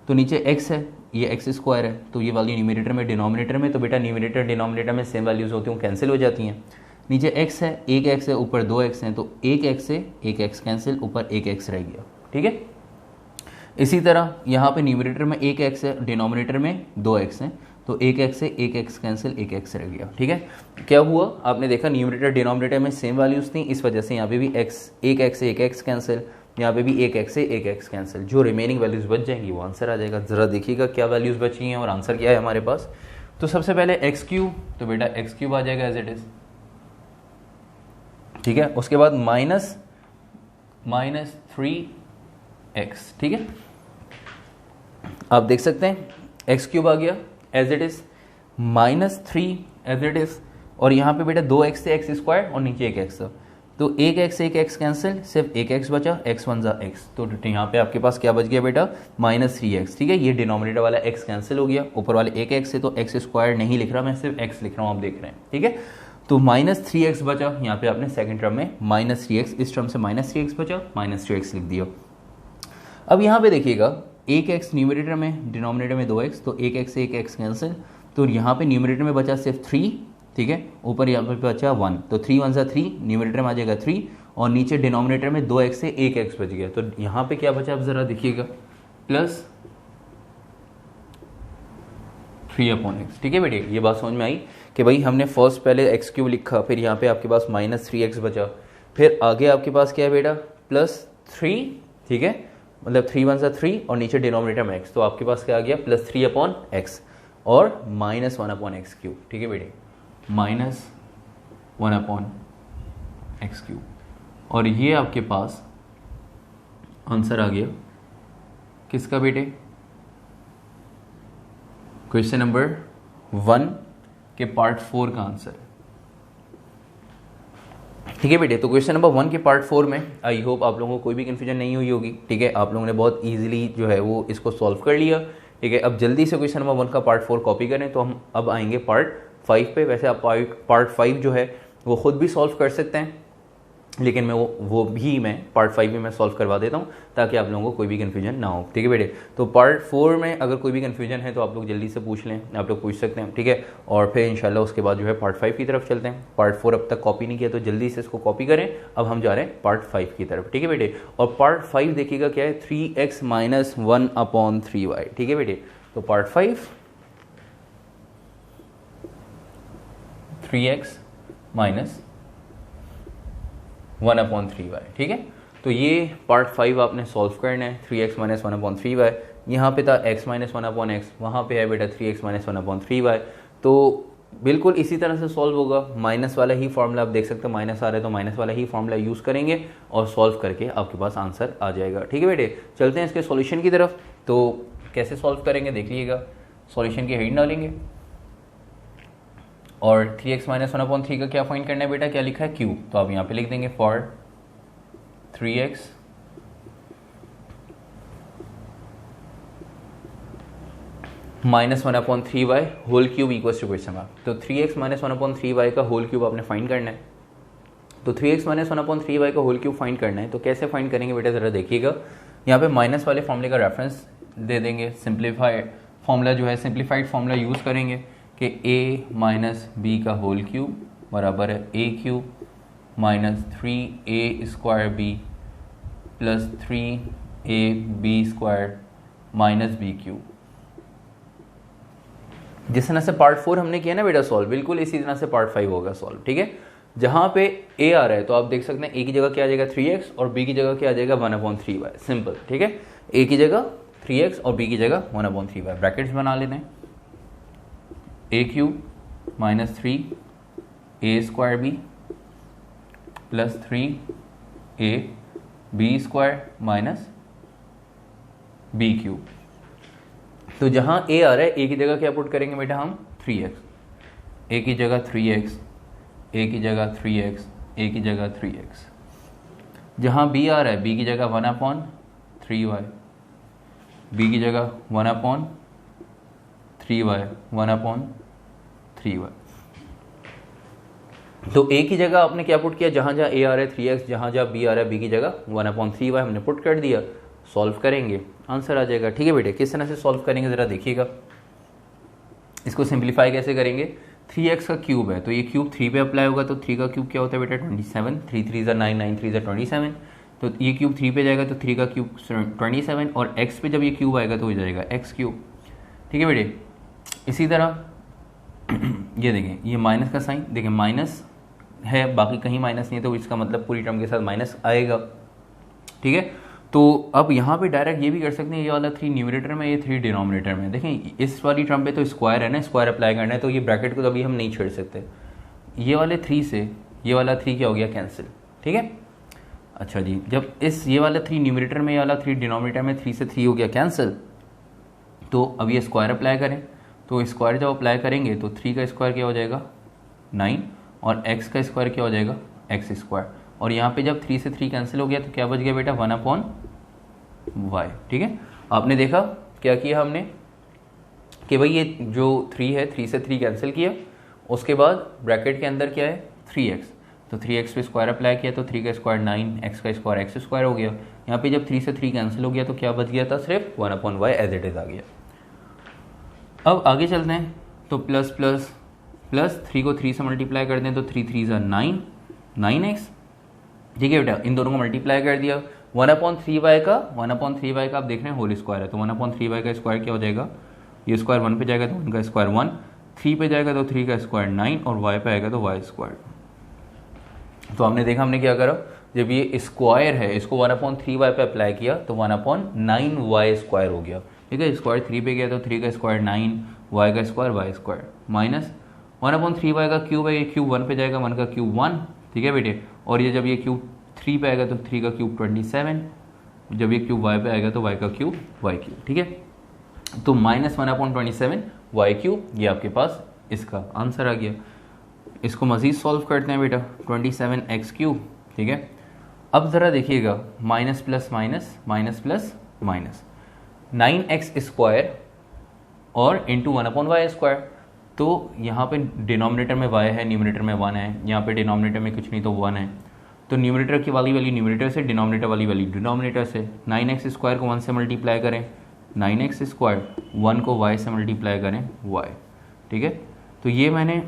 तो नीचे x है, ये x स्क्वायर है, तो ये वैल्यू न्यूमरेटर में डिनोमिनेटर में, तो बेटा न्यूमरेटर डिनोमिनेटर में सेम वैल्यूज़ होती हैं, कैंसिल हो जाती हैं। नीचे x है, एक x है, ऊपर 2x हैं, तो एक x से एक x कैंसिल, ऊपर एक x रह गया, ठीक है। इसी तरह यहाँ पे न्यूमरेटर में एक x है, डिनोमिनेटर में 2x हैं, तो एक x से एक x कैंसिल, एक x रह गया, ठीक है। क्या हुआ आपने देखा न्यूमरेटर डिनोमिनेटर में सेम वैल्यूज़ थी, इस वजह से यहाँ पे भी x, एक x से एक x कैंसिल, यहाँ पे भी एक एक्स से एक एक्स कैंसिल, जो रिमेनिंग वैल्यूज़ बच जाएंगी वो आंसर आ जाएगा। ज़रा देखिएगा क्या वैल्यूज़ बची हैं और आंसर क्या है हमारे पास। तो सबसे पहले एक्स क्यूब, तो बेटा एक्स क्यूब आ जाएगा एज इट इज़, ठीक है। उसके बाद माइनस 3x, ठीक है। आप देख सकते हैं एक्स क्यूब आ गया as it is, -3 as it is, और यहाँ पे बेटा 2x से एक्स स्क्वायर और नीचे एक एक्स था, तो एक एक्स से एक एक्स कैंसिल, सिर्फ एक एक्स बचा, x 1 ज़ा x, तो यहाँ पे आपके पास क्या बच गया बेटा -3x, ठीक है। ये डिनोमिनेटर वाला x कैंसिल हो गया, ऊपर वाले एक एक्स से तो एक्स स्क्वायर नहीं लिख रहा मैं, सिर्फ x लिख रहा हूँ, आप देख रहे हैं, ठीक है। तो -3x बचा, यहाँ पे आपने सेकंड टर्म में -3x, इस टर्म से -3x बचा, -3x लिख दिया। अब यहाँ पे देखिएगा एक एक्स न्यूमरेटर में, डिनोमिनेटर में 2x, तो एक एक्स से एक एक्स कैंसिल, तो यहाँ पे न्यूमरेटर में बचा सिर्फ 3, ठीक है, ऊपर यहाँ पे बचा 1, तो 3 1 ज़ा 3, न्यूमरेटर में आ जाएगा 3, और नीचे डिनोमिनेटर में 2x से एक एक्स बच गया, तो यहाँ पे क्या बचा आप ज़रा देखिएगा, प्लस 3/x, ठीक है बेटे। ये बात समझ में आई कि भाई हमने फर्स्ट पहले एक्स क्यूब लिखा, फिर यहाँ पे आपके पास -3x बचा, फिर आगे आपके पास क्या है बेटा +3, ठीक है, मतलब 3 1 ज़ा 3 और नीचे डिनोमिनेटर में x, तो आपके पास क्या आ गया +3/x और -1/x क्यूब, ठीक है बेटे, -1/x क्यूब, और ये आपके पास आंसर आ गया किसका बेटे, क्वेश्चन नंबर 1 के पार्ट 4 का आंसर, ठीक है बेटे। तो क्वेश्चन नंबर 1 के पार्ट 4 में आई होप आप लोगों को कोई भी कन्फ्यूजन नहीं हुई होगी, ठीक है। आप लोगों ने बहुत इजीली जो है वो इसको सॉल्व कर लिया, ठीक है। अब जल्दी से क्वेश्चन नंबर 1 का पार्ट 4 कॉपी करें, तो हम अब आएंगे पार्ट 5 पे। वैसे आप पार्ट 5 जो है वो खुद भी सॉल्व कर सकते हैं, लेकिन मैं वो भी मैं पार्ट 5 में मैं सॉल्व करवा देता हूँ ताकि आप लोगों को कोई भी कन्फ्यूजन ना हो, ठीक है बेटे। तो पार्ट 4 में अगर कोई भी कन्फ्यूजन है तो आप लोग जल्दी से पूछ लें, आप लोग पूछ सकते हैं, ठीक है। और फिर इंशाल्लाह उसके बाद जो है पार्ट 5 की तरफ चलते हैं। पार्ट 4 अब तक कॉपी नहीं किया तो जल्दी से इसको कॉपी करें, अब हम जा रहे हैं पार्ट 5 की तरफ, ठीक है बेटे। और पार्ट 5 देखिएगा क्या है, 3x - 1/3y, ठीक है बेटे। तो पार्ट 5 3x - 1/3y, ठीक है। तो ये पार्ट 5 आपने सॉल्व करना है, 3x - 1/3y, यहाँ पे था x - 1/x, वहाँ पे है बेटा 3x - 1/3y, तो बिल्कुल इसी तरह से सॉल्व होगा। माइनस वाला ही फॉर्मूला आप देख सकते हो, माइनस आ रहा है तो माइनस वाला ही फॉर्मूला यूज़ करेंगे और सॉल्व करके आपके पास आंसर आ जाएगा, ठीक है बेटे। चलते हैं इसके सॉल्यूशन की तरफ। तो कैसे सॉल्व करेंगे देख लीजिएगा, सॉल्यूशन की हेड डालेंगे और 3x - 1/3 का क्या फाइंड करना है बेटा, क्या लिखा है क्यूब, तो आप यहाँ पे लिख देंगे for 3x - 1/3y whole cube equals to question mark. तो 3x - 1/3y का होल क्यूब आपने फाइंड करना है। तो 3x - 1/3y का होल क्यूब फाइंड करना है, तो कैसे फाइंड करेंगे बेटा ज़रा देखिएगा। यहाँ पे माइनस वाले फॉर्मूले का रेफरेंस दे देंगे, सिंप्लीफाइड फॉर्मूला जो है सिंप्लीफाइड फॉर्मूला यूज़ करेंगे कि a - b का होल क्यूब बराबर है a cube -3a² b plus 3ab² -b cube. जिस तरह से पार्ट 4 हमने किया ना बेटा सॉल्व, बिल्कुल इसी तरह से पार्ट 5 होगा सॉल्व, ठीक है। जहाँ पे a आ रहा है तो आप देख सकते हैं a की जगह क्या आ जाएगा 3x और b की जगह क्या आ जाएगा 1/3y, सिंपल, ठीक है। a की जगह 3x और b की जगह 1/3y, ब्रैकेट्स बना लेते हैं, a cube -3a² b plus 3ab² b cube. तो जहाँ a आ रहा है a की जगह क्या पुट करेंगे बेटा हम 3x, a की जगह 3x, a की जगह 3x, a की जगह 3x। जहाँ b आ रहा है b की जगह 1/3y, b की जगह 1/3y, 1/3y। तो a की जगह आपने क्या पुट किया, जहाँ जहाँ a आ रहा है 3x, जहाँ जहाँ b आ रहा है b की जगह 1/3y हमने पुट कर दिया, सॉल्व करेंगे आंसर आ जाएगा, ठीक है बेटे। किस तरह से सॉल्व करेंगे ज़रा देखिएगा। इसको सिंप्लीफाई कैसे करेंगे, 3x का क्यूब है तो ये क्यूब 3 पे अप्लाई होगा, तो 3 का क्यूब क्या होता है बेटा 27, 3 3 ज़ा 9, 9 3 ज़ा 27, तो ये क्यूब 3 पे जाएगा तो 3 का क्यूब 27, और x पे जब ये क्यूब आएगा तो हो जाएगा x क्यूब, ठीक है बेटे। इसी तरह ये देखें, ये माइनस का साइन देखें, माइनस है बाकी कहीं माइनस नहीं है, तो इसका मतलब पूरी टर्म के साथ माइनस आएगा, ठीक है। तो अब यहाँ पे डायरेक्ट ये भी कर सकते हैं, ये वाला 3 न्यूमरेटर में, ये 3 डिनोमिनेटर में। देखें इस वाली टर्म पे तो स्क्वायर है ना, स्क्वायर अप्लाई करना है, तो ये ब्रैकेट को अभी हम नहीं छेड़ सकते। ये वाले 3 से ये वाला 3 क्या हो गया, कैंसिल। ठीक है, अच्छा जी, जब इस ये वाला 3 न्यूमरेटर में, ये वाला 3 डिनोमिनेटर में, 3 से 3 हो गया कैंसिल, तो अब ये स्क्वायर अप्लाई करें। तो स्क्वायर जब अप्लाई करेंगे तो 3 का स्क्वायर क्या हो जाएगा 9, और x का स्क्वायर क्या हो जाएगा एक्स स्क्वायर। और यहाँ पे जब 3 से 3 कैंसिल हो गया तो क्या बच गया बेटा 1/y। ठीक है, आपने देखा क्या किया हमने कि भाई ये जो 3 है, 3 से 3 कैंसिल किया, उसके बाद ब्रैकेट के अंदर क्या है 3x, तो 3x पे स्क्वायर अप्लाई किया तो 3 का स्क्वायर 9, x का स्क्वायर एक्स स्क्वायर हो गया। यहाँ पे जब 3 से 3 कैंसिल हो गया तो क्या बच गया था, सिर्फ 1/y एज इट इज आ गया। अब आगे चलते हैं, तो प्लस प्लस प्लस 3 को 3 से मल्टीप्लाई कर दें तो 3 3 ज़ा 9, 9x। ठीक है बेटा, इन दोनों को मल्टीप्लाई कर दिया, 1/3y का आप देख रहे हैं होल स्क्वायर है, तो 1/3y का स्क्वायर क्या हो जाएगा, ये स्क्वायर 1 पे जाएगा तो 1 का स्क्वायर 1, 3 पे जाएगा तो 3 का स्क्वायर 9, और y पे आएगा तो y स्क्वायर। तो हमने देखा हमने क्या करा, जब ये स्क्वायर है इसको 1/3y पे अप्लाई किया तो 1/9y स्क्वायर हो गया। ठीक है, स्क्वायर 3 पे गया तो 3 का स्क्वायर 9, y का square y square, minus 1/3y का क्यूब है, ये क्यूब 1 पे जाएगा, 1 का क्यूब 1। ठीक है बेटे, और ये जब ये क्यूब 3 पे आएगा तो 3 का क्यूब 27, जब ये क्यूब y पे आएगा तो y का क्यूब y क्यूब। ठीक है, तो माइनस 1/27 y क्यूब, ये आपके पास इसका आंसर आ गया। इसको मज़ीद सॉल्व करते हैं बेटा, 27x क्यूब। ठीक है, अब ज़रा देखिएगा, minus plus minus, minus plus minus, 9x square और इंटू 1/y स्क्वायर। तो यहाँ पे डिनोमिनेटर में y है, न्यूमरेटर में 1 है, यहाँ पे डिनोमिनेटर में कुछ नहीं तो 1 है, तो न्यूमरेटर की वाली वैल्यू न्यूमरेटर से, डिनोमिनेटर वाली वैल्यू डिनोमिनेटर से। 9x स्क्वायर को 1 से मल्टीप्लाई करें, 9x स्क्वायर, 1 को y से मल्टीप्लाई करें y। ठीक है, तो ये मैंने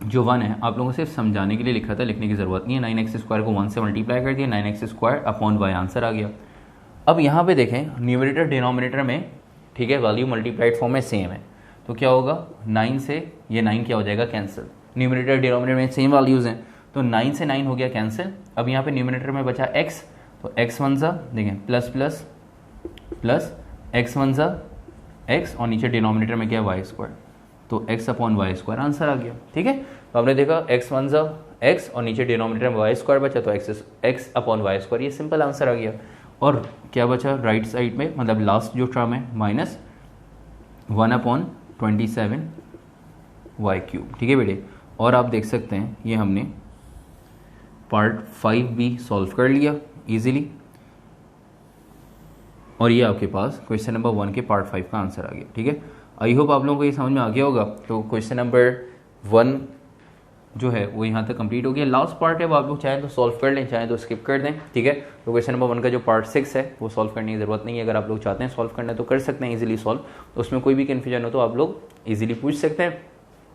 जो 1 है आप लोगों को सिर्फ समझाने के लिए लिखा था, लिखने की ज़रूरत नहीं है। 9x स्क्वायर को 1 से मल्टीप्लाई कर दिया, 9x square upon y answer आ गया। अब यहाँ पे देखें न्यूमरेटर डिनोमिनेटर में, ठीक है, वैल्यू मल्टीप्लाइड फॉर्म में सेम है, तो क्या होगा 9 से ये 9 क्या हो जाएगा कैंसिल, न्यूमरेटर डिनोमिनेटर में सेम वैल्यूज़ हैं, तो 9 से 9 हो गया कैंसिल। अब यहाँ पे न्यूमरेटर में बचा x, तो x 1 सा देखें प्लस प्लस प्लस x 1 सा x, और नीचे डिनोमिनेटर में क्या है y स्क्वायर, तो x upon y square answer आ गया। ठीक है, तो आपने देखा x 1 सा x और नीचे डिनोमिनेटर में y स्क्वायर बचा, तो x अपॉन y स्क्वायर, ये सिंपल आंसर आ गया। और क्या बचा राइट साइड में, मतलब लास्ट जो टर्म है माइनस 1/27 y क्यूब। ठीक है बेटे, और आप देख सकते हैं ये हमने पार्ट 5 भी सॉल्व कर लिया इजीली, और ये आपके पास क्वेश्चन नंबर 1 के पार्ट 5 का आंसर आ गया। ठीक है, आई होप आप लोगों को ये समझ में आ गया होगा। तो क्वेश्चन नंबर 1 जो है वो यहाँ तक कंप्लीट हो गया। लास्ट पार्ट है वो आप लोग चाहें तो सॉल्व कर लें, चाहें तो स्किप कर दें। ठीक है, तो क्वेश्चन नंबर 1 का जो पार्ट 6 है वो सॉल्व करने की ज़रूरत नहीं है। अगर आप लोग चाहते हैं सॉल्व करना तो कर सकते हैं इजीली सॉल्व, तो उसमें कोई भी कन्फ्यूजन हो तो आप लोग इजीली पूछ सकते हैं।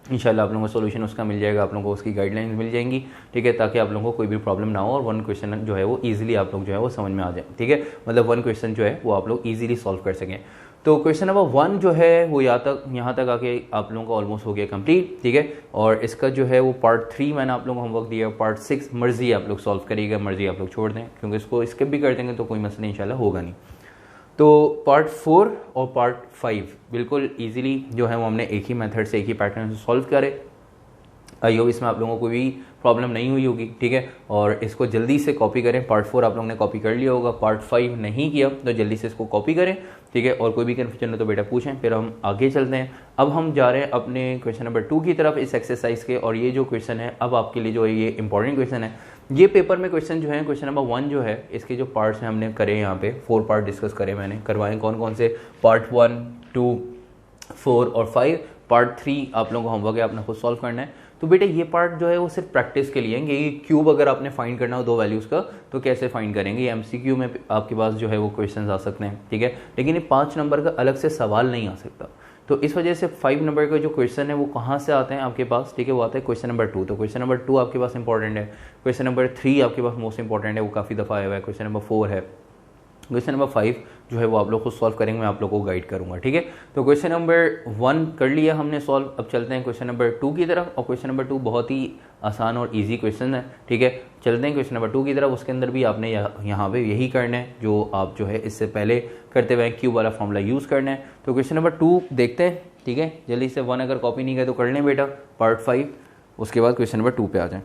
इंशाल्लाह आप लोगों को सोल्यूशन उसका मिल जाएगा, आप लोगों को उसकी गाइडलाइंस मिल जाएंगी। ठीक है, ताकि आप लोगों को कोई भी प्रॉब्लम ना हो और 1 क्वेश्चन जो है वो ईजिली आप लोग जो है वो समझ में आ जाए। ठीक है, मतलब 1 क्वेश्चन जो है वो आप लोग ईजिली सॉल्व कर सकें। तो क्वेश्चन नंबर 1 जो है वो यहाँ तक आके आप लोगों का ऑलमोस्ट हो गया कंप्लीट। ठीक है, और इसका जो है वो पार्ट 3 मैंने आप लोगों को होमवर्क दिया, पार्ट 6 मर्जी आप लोग सॉल्व करिएगा, मर्जी आप लोग छोड़ दें, क्योंकि इसको स्किप भी कर देंगे तो कोई मसला इंशाल्लाह होगा नहीं। तो पार्ट 4 और पार्ट 5 बिल्कुल ईजिली जो है वो हमने एक ही मेथड से, एक ही पैटर्न से सॉल्व करे। आई होप इसमें आप लोगों को कोई प्रॉब्लम नहीं हुई होगी। ठीक है, और इसको जल्दी से कॉपी करें। पार्ट 4 आप लोगों ने कॉपी कर लिया होगा, पार्ट 5 नहीं किया तो जल्दी से इसको कॉपी करें। ठीक है, और कोई भी कन्फ्यूजन हो तो बेटा पूछें, फिर हम आगे चलते हैं। अब हम जा रहे हैं अपने क्वेश्चन नंबर 2 की तरफ इस एक्सरसाइज के, और ये जो क्वेश्चन है अब आपके लिए जो है ये इंपॉर्टेंट क्वेश्चन है। ये पेपर में क्वेश्चन जो है क्वेश्चन नंबर 1 जो है इसके जो पार्ट्स हैं हमने करे, यहाँ पे 4 पार्ट डिस्कस करे मैंने, करवाए कौन कौन से, पार्ट 1, 2, 4 और 5। पार्ट 3 आप लोगों को होमवर्क है, आपने खुद सॉल्व करना है। तो बेटे ये पार्ट जो है वो सिर्फ प्रैक्टिस के लिए है। ये क्यूब अगर आपने फाइंड करना हो 2 वैल्यूज़ का तो कैसे फाइंड करेंगे, ये एमसीक्यू में आपके पास जो है वो क्वेश्चंस आ सकते हैं। ठीक है, लेकिन ये 5 नंबर का अलग से सवाल नहीं आ सकता। तो इस वजह से 5 नंबर का जो क्वेश्चन है वो कहाँ से आते हैं आपके पास, ठीक है, वो आता है क्वेश्चन नंबर 2। तो क्वेश्चन नंबर 2 आपके पास इंपॉर्टेंट है। क्वेश्चन नंबर 3 आपके पास मोस्ट इंपॉर्टेंट है, वो काफ़ी दफ़ा आया हुआ है। क्वेश्चन नंबर 4 है, क्वेश्चन नंबर 5 जो है वो आप लोग खुद सॉल्व करेंगे, मैं आप लोग को गाइड करूंगा, ठीक है। तो क्वेश्चन नंबर 1 कर लिया हमने सॉल्व। अब चलते हैं क्वेश्चन नंबर 2 की तरफ, और क्वेश्चन नंबर 2 बहुत ही आसान और इजी क्वेश्चन है, ठीक है। चलते हैं क्वेश्चन नंबर 2 की तरफ। उसके अंदर भी आपने यहाँ पे यही करना है जो आप जो है इससे पहले करते हुए क्यूब वाला फॉर्मूला यूज़ करना है। तो क्वेश्चन नंबर 2 देखते हैं, ठीक है। जल्दी से 1 अगर कॉपी नहीं करे तो कर लें बेटा, पार्ट 5। उसके बाद क्वेश्चन नंबर 2 पे आ जाएँ।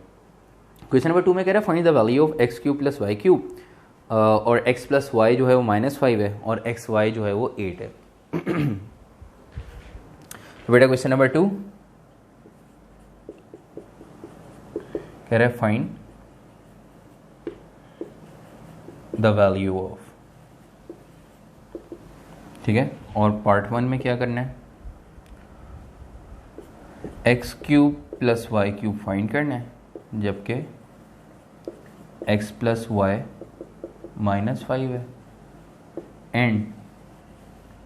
क्वेश्चन नंबर 2 में कह रहा है find the value of x cube plus Y cube, और x प्लस वाई जो है वो -5 है और एक्स वाई जो है वो 8 है। तो बेटा क्वेश्चन नंबर 2 कह रहा है फाइंड द वैल्यू ऑफ, ठीक है। और पार्ट 1 में क्या करना है, x cube plus Y cube find करना है, जबकि x प्लस वाई -5 है एंड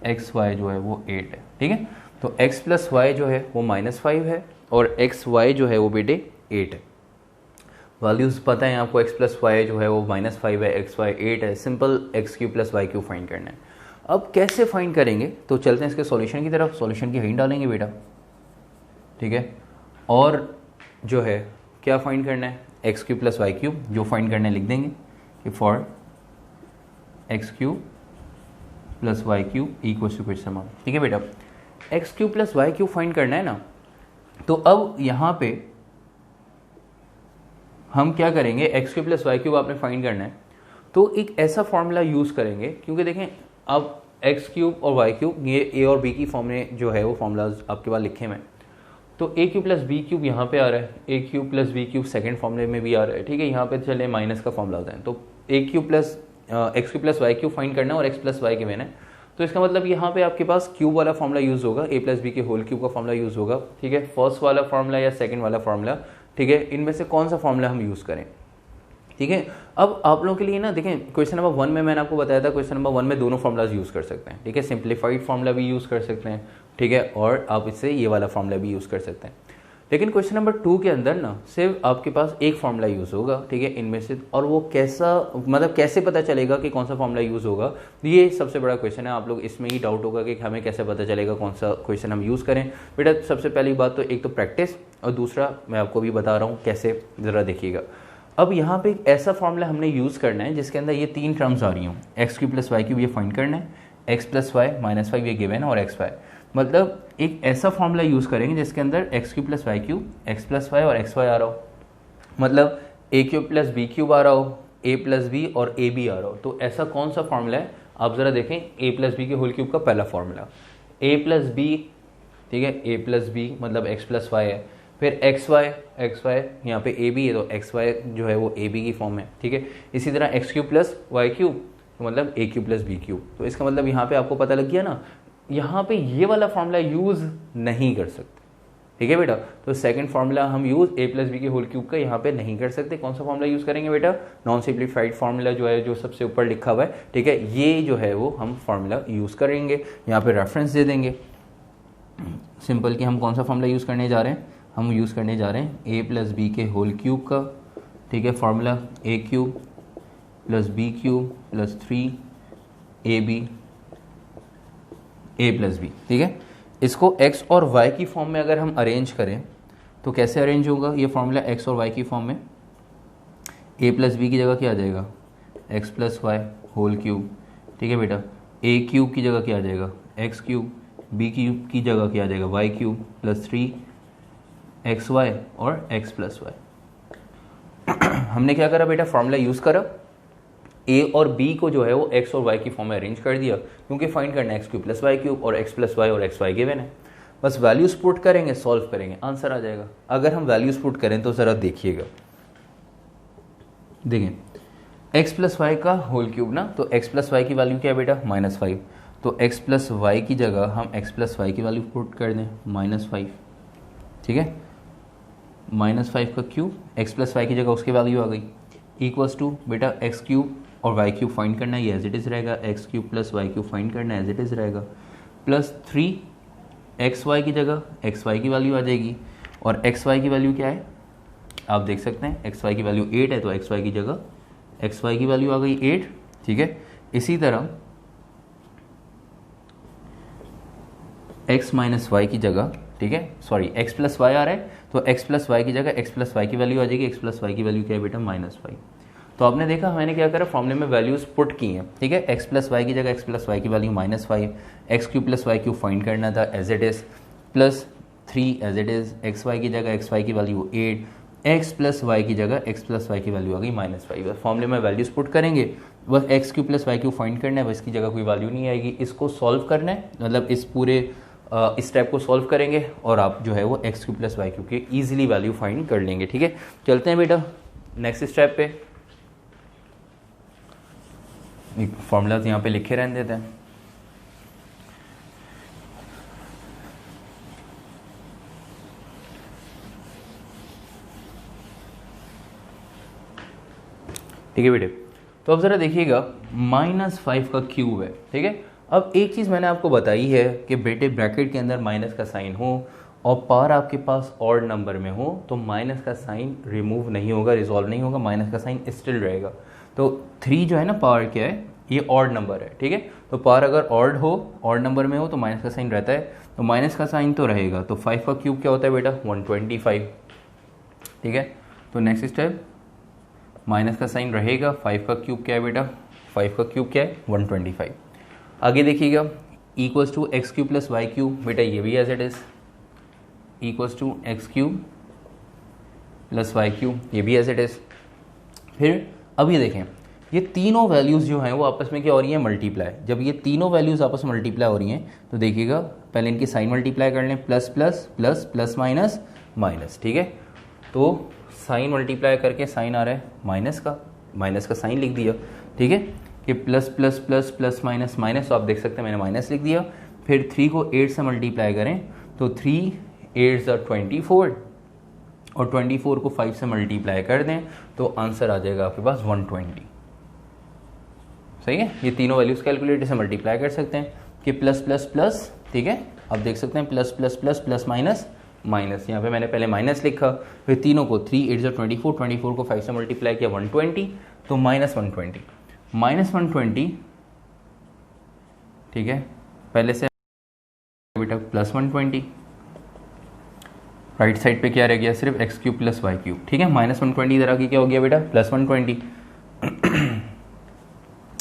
एक्स वाई जो है वो 8 है, ठीक है। तो x प्लस वाई जो है वो -5 है और एक्स वाई जो है वो बेटे 8 है। वैल्यूज पता है आपको, x प्लस वाई जो है वो -5 है, एक्स वाई 8 है। Simple x cube plus Y cube find करना है। अब कैसे फाइंड करेंगे, तो चलते हैं इसके सॉल्यूशन की तरफ। सॉल्यूशन की हिंट डालेंगे बेटा, ठीक है। और जो है क्या फाइंड करना है, x cube plus Y cube जो फाइंड करना है लिख देंगे कि for x cube plus Y cube equal to question mark, ठीक है बेटा। X cube plus Y cube find करना है ना, तो अब यहां पे हम क्या करेंगे, x cube plus Y cube आपने फाइंड करना है तो एक ऐसा फॉर्मूला यूज करेंगे, क्योंकि देखें अब एक्स क्यूब और वाई क्यूब ये ए और बी की फॉर्म में जो है वो फॉर्मूलाज आपके पास लिखे हुए हैं। तो A cube plus B cube यहाँ पे आ रहा है, A cube plus B cube second फॉर्मूले में भी आ रहा है, ठीक है। यहाँ पे चले माइनस का फॉर्मूला होता है, तो A cube plus X cube plus Y cube find करना है और एक्स प्लस वाई के मैंने, तो इसका मतलब यहाँ पे आपके पास क्यूब वाला फॉर्मूला यूज होगा, ए प्लस बी के होल क्यूब का फॉर्मूला यूज होगा, ठीक है। फर्स्ट वाला फॉर्मूला या सेकंड वाला फॉर्मूला, ठीक है, इनमें से कौन सा फॉर्मूला हम यूज करें, ठीक है। अब आप लोगों के लिए ना देखें, क्वेश्चन नंबर 1 में मैंने आपको बताया था, क्वेश्चन नंबर 1 में दोनों फॉर्मूलाज यूज कर सकते हैं, ठीक है। सिंप्लीफाइड फॉर्मूला भी यूज कर सकते हैं, ठीक है, और आप इससे ये वाला फॉर्मूला भी यूज कर सकते हैं। लेकिन क्वेश्चन नंबर 2 के अंदर ना सिर्फ आपके पास एक फॉर्मूला यूज होगा, ठीक है, इनमें से, और वो कैसा, मतलब कैसे पता चलेगा कि कौन सा फॉर्मूला यूज होगा, ये सबसे बड़ा क्वेश्चन है। आप लोग इसमें ही डाउट होगा कि हमें कैसे पता चलेगा कौन सा क्वेश्चन हम यूज करें। बेटा सबसे पहली बात तो एक तो प्रैक्टिस, और दूसरा मैं आपको भी बता रहा हूँ कैसे, जरा देखिएगा। अब यहाँ पे एक ऐसा फॉर्मूला हमने यूज करना है जिसके अंदर ये 3 टर्म्स आ रही हूँ, x cube plus Y cube ये फाइंड करना है, एक्स प्लस वाई -5 ये गिवन है, और एक्स वाई, मतलब एक ऐसा फॉर्मूला यूज करेंगे जिसके अंदर x cube plus Y cube, x plus y और एक्स वाई आ रहा हो, मतलब ए क्यूब प्लस बी क्यूब आ रहा हो, ए प्लस बी और ए बी आ रहा हो। तो ऐसा कौन सा फॉर्मूला है, आप जरा देखें, ए प्लस बी के होल क्यूब का पहला फॉर्मूला, ए प्लस बी, ठीक है, ए प्लस बी मतलब एक्स प्लस वाई है, फिर एक्स वाई यहाँ पे ए बी है तो एक्स वाई जो है वो ए बी की फॉर्म है, ठीक है। इसी तरह x cube plus Y cube मतलब ए क्यूब प्लस बी क्यूब। तो इसका मतलब यहाँ पे आपको पता लग गया ना, यहाँ पे ये वाला फॉर्मूला यूज नहीं कर सकते, ठीक है बेटा। तो सेकंड फॉर्मूला हम यूज ए प्लस बी के होल क्यूब का यहाँ पे नहीं कर सकते। कौन सा फॉर्मूला यूज करेंगे बेटा, नॉन सिंप्लीफाइड फॉर्मूला जो है, जो सबसे ऊपर लिखा हुआ है, ठीक है, ये जो है वो हम फॉर्मूला यूज करेंगे। यहाँ पे रेफरेंस दे देंगे सिंपल कि हम कौन सा फॉर्मूला यूज करने जा रहे हैं, हम यूज करने जा रहे हैं ए प्लस बी के होल क्यूब का, ठीक है, formula a cube plus B cube plus 3 a B a plus B, ठीक है। इसको x और y की फॉर्म में अगर हम अरेंज करें तो कैसे अरेंज होगा ये फॉर्मूला, x और y की फॉर्म में a प्लस बी की जगह क्या आ जाएगा, x plus y whole cube, ठीक है बेटा। a क्यूब की जगह क्या आ जाएगा, x क्यूब, b क्यूब की जगह क्या आ जाएगा, y cube plus 3 x y और x प्लस वाई। हमने क्या करा बेटा, फॉर्मूला यूज करा, ए और बी को जो है वो एक्स और वाई की फॉर्म में अरेंज कर दिया, क्योंकि फाइंड करना है x cube plus Y cube, और एक्स प्लस वाई और एक्स वाई गिवन है। बस वैल्यूज पुट करेंगे, सॉल्व करेंगे, आंसर आ जाएगा। अगर हम वैल्यूज पुट करें तो जरा देखिएगा, देखें एक्स प्लस वाई का होल क्यूब ना, तो एक्स प्लस वाई की वैल्यू क्या है बेटा, -5, तो एक्स प्लस वाई की जगह हम एक्स प्लस वाई की वैल्यू पुट कर दें -5, ठीक है, -5 का क्यूब, एक्स प्लस वाई की जगह उसकी वैल्यू आ गई, इक्वल्स टू बेटा एक्स क्यूब और वाई क्यूब फाइंड करना है, ये एज इट इज़ रहेगा, x cube plus Y cube find करना है, एज इट इज़ रहेगा, प्लस 3 एक्स वाई की जगह एक्स वाई की वैल्यू आ जाएगी, और एक्स वाई की वैल्यू क्या है आप देख सकते हैं, एक्स वाई की वैल्यू 8 है, तो एक्स वाई की जगह एक्स वाई की वैल्यू आ गई 8, ठीक है। इसी तरह x माइनस वाई की जगह, ठीक है, सॉरी x प्लस वाई आ रहा है, तो x प्लस वाई की जगह x प्लस वाई की वैल्यू आ जाएगी। x प्लस वाई की वैल्यू क्या है बेटा? Minus y. तो आपने देखा मैंने क्या करा, फॉर्मूले में वैल्यूज पुट की हैं, ठीक है। x प्लस वाई की जगह x प्लस वाई की value minus five, x cube plus y cube find करना था as it is, plus 3 as it is, x y की जगह एक्स वाई की वैल्यू 8, एक्स प्लस वाई की जगह एक्स प्लस वाई की वैल्यू आ गई माइनस फाइव। फॉर्मूले में वैल्यूज पुट करेंगे, बस x cube plus y cube find करना है, बस इसकी जगह कोई वैल्यू नहीं आएगी। इसको सॉल्व करना है, मतलब इस पूरे इस स्टेप को सॉल्व करेंगे और आप जो है वो x cube plus y cube की ईजिली वैल्यू फाइंड कर लेंगे, ठीक है। चलते हैं बेटा नेक्स्ट स्टेप पे। फॉर्मूलाज यहाँ पे लिखे रहने देते हैं। ठीक है बेटे, तो अब जरा देखिएगा -5 का क्यूब है, ठीक है। अब एक चीज़ मैंने आपको बताई है कि बेटे ब्रैकेट के अंदर माइनस का साइन हो और पावर आपके पास ऑड नंबर में हो तो माइनस का साइन रिमूव नहीं होगा, रिजॉल्व नहीं होगा, माइनस का साइन स्टिल रहेगा। तो 3 जो है ना पावर क्या है, ये ऑड नंबर है, ठीक है। तो पावर अगर ऑड हो, ऑड नंबर में हो तो माइनस का साइन रहता है, तो माइनस का साइन तो रहेगा। तो 5 का क्यूब क्या होता है बेटा? 125, ठीक है। तो नेक्स्ट स्टेप, माइनस का साइन रहेगा, 5 का क्यूब क्या है बेटा? 5 का क्यूब क्या है? 125। आगे देखिएगा, equals to x cube plus Y cube, बेटा ये भी as it is, equals to x cube plus Y cube, ये भी एज इट इज। फिर अब ये देखें, ये तीनों वैल्यूज़ जो हैं वो आपस में क्या हो रही हैं? मल्टीप्लाई। जब ये तीनों वैल्यूज़ आपस में मल्टीप्लाई हो रही हैं तो देखिएगा पहले इनकी साइन मल्टीप्लाई कर लें, plus plus plus plus minus minus, ठीक है। तो साइन मल्टीप्लाई करके साइन आ रहा है माइनस का साइन लिख दिया, ठीक है, कि plus plus plus plus minus minus, तो आप देख सकते हैं मैंने माइनस लिख दिया। फिर 3 को 8 से मल्टीप्लाई करें तो 3 8 24 और 24 को 5 से मल्टीप्लाई कर दें तो आंसर आ जाएगा आपके पास 120। सही है, ये तीनों वैल्यूज कैलकुलेटर से मल्टीप्लाई कर सकते हैं कि प्लस प्लस प्लस, ठीक है, आप देख सकते हैं plus plus plus plus minus minus, यहाँ पे मैंने पहले माइनस लिखा, फिर तीनों को 3 8 24 24 को 5 से मल्टीप्लाई किया 120, तो -120, ठीक है, पहले से बेटा प्लस 120, राइट साइड पे क्या रह गया? सिर्फ x cube plus Y cube, ठीक है। -120 इधर आके क्या हो गया बेटा? प्लस 120।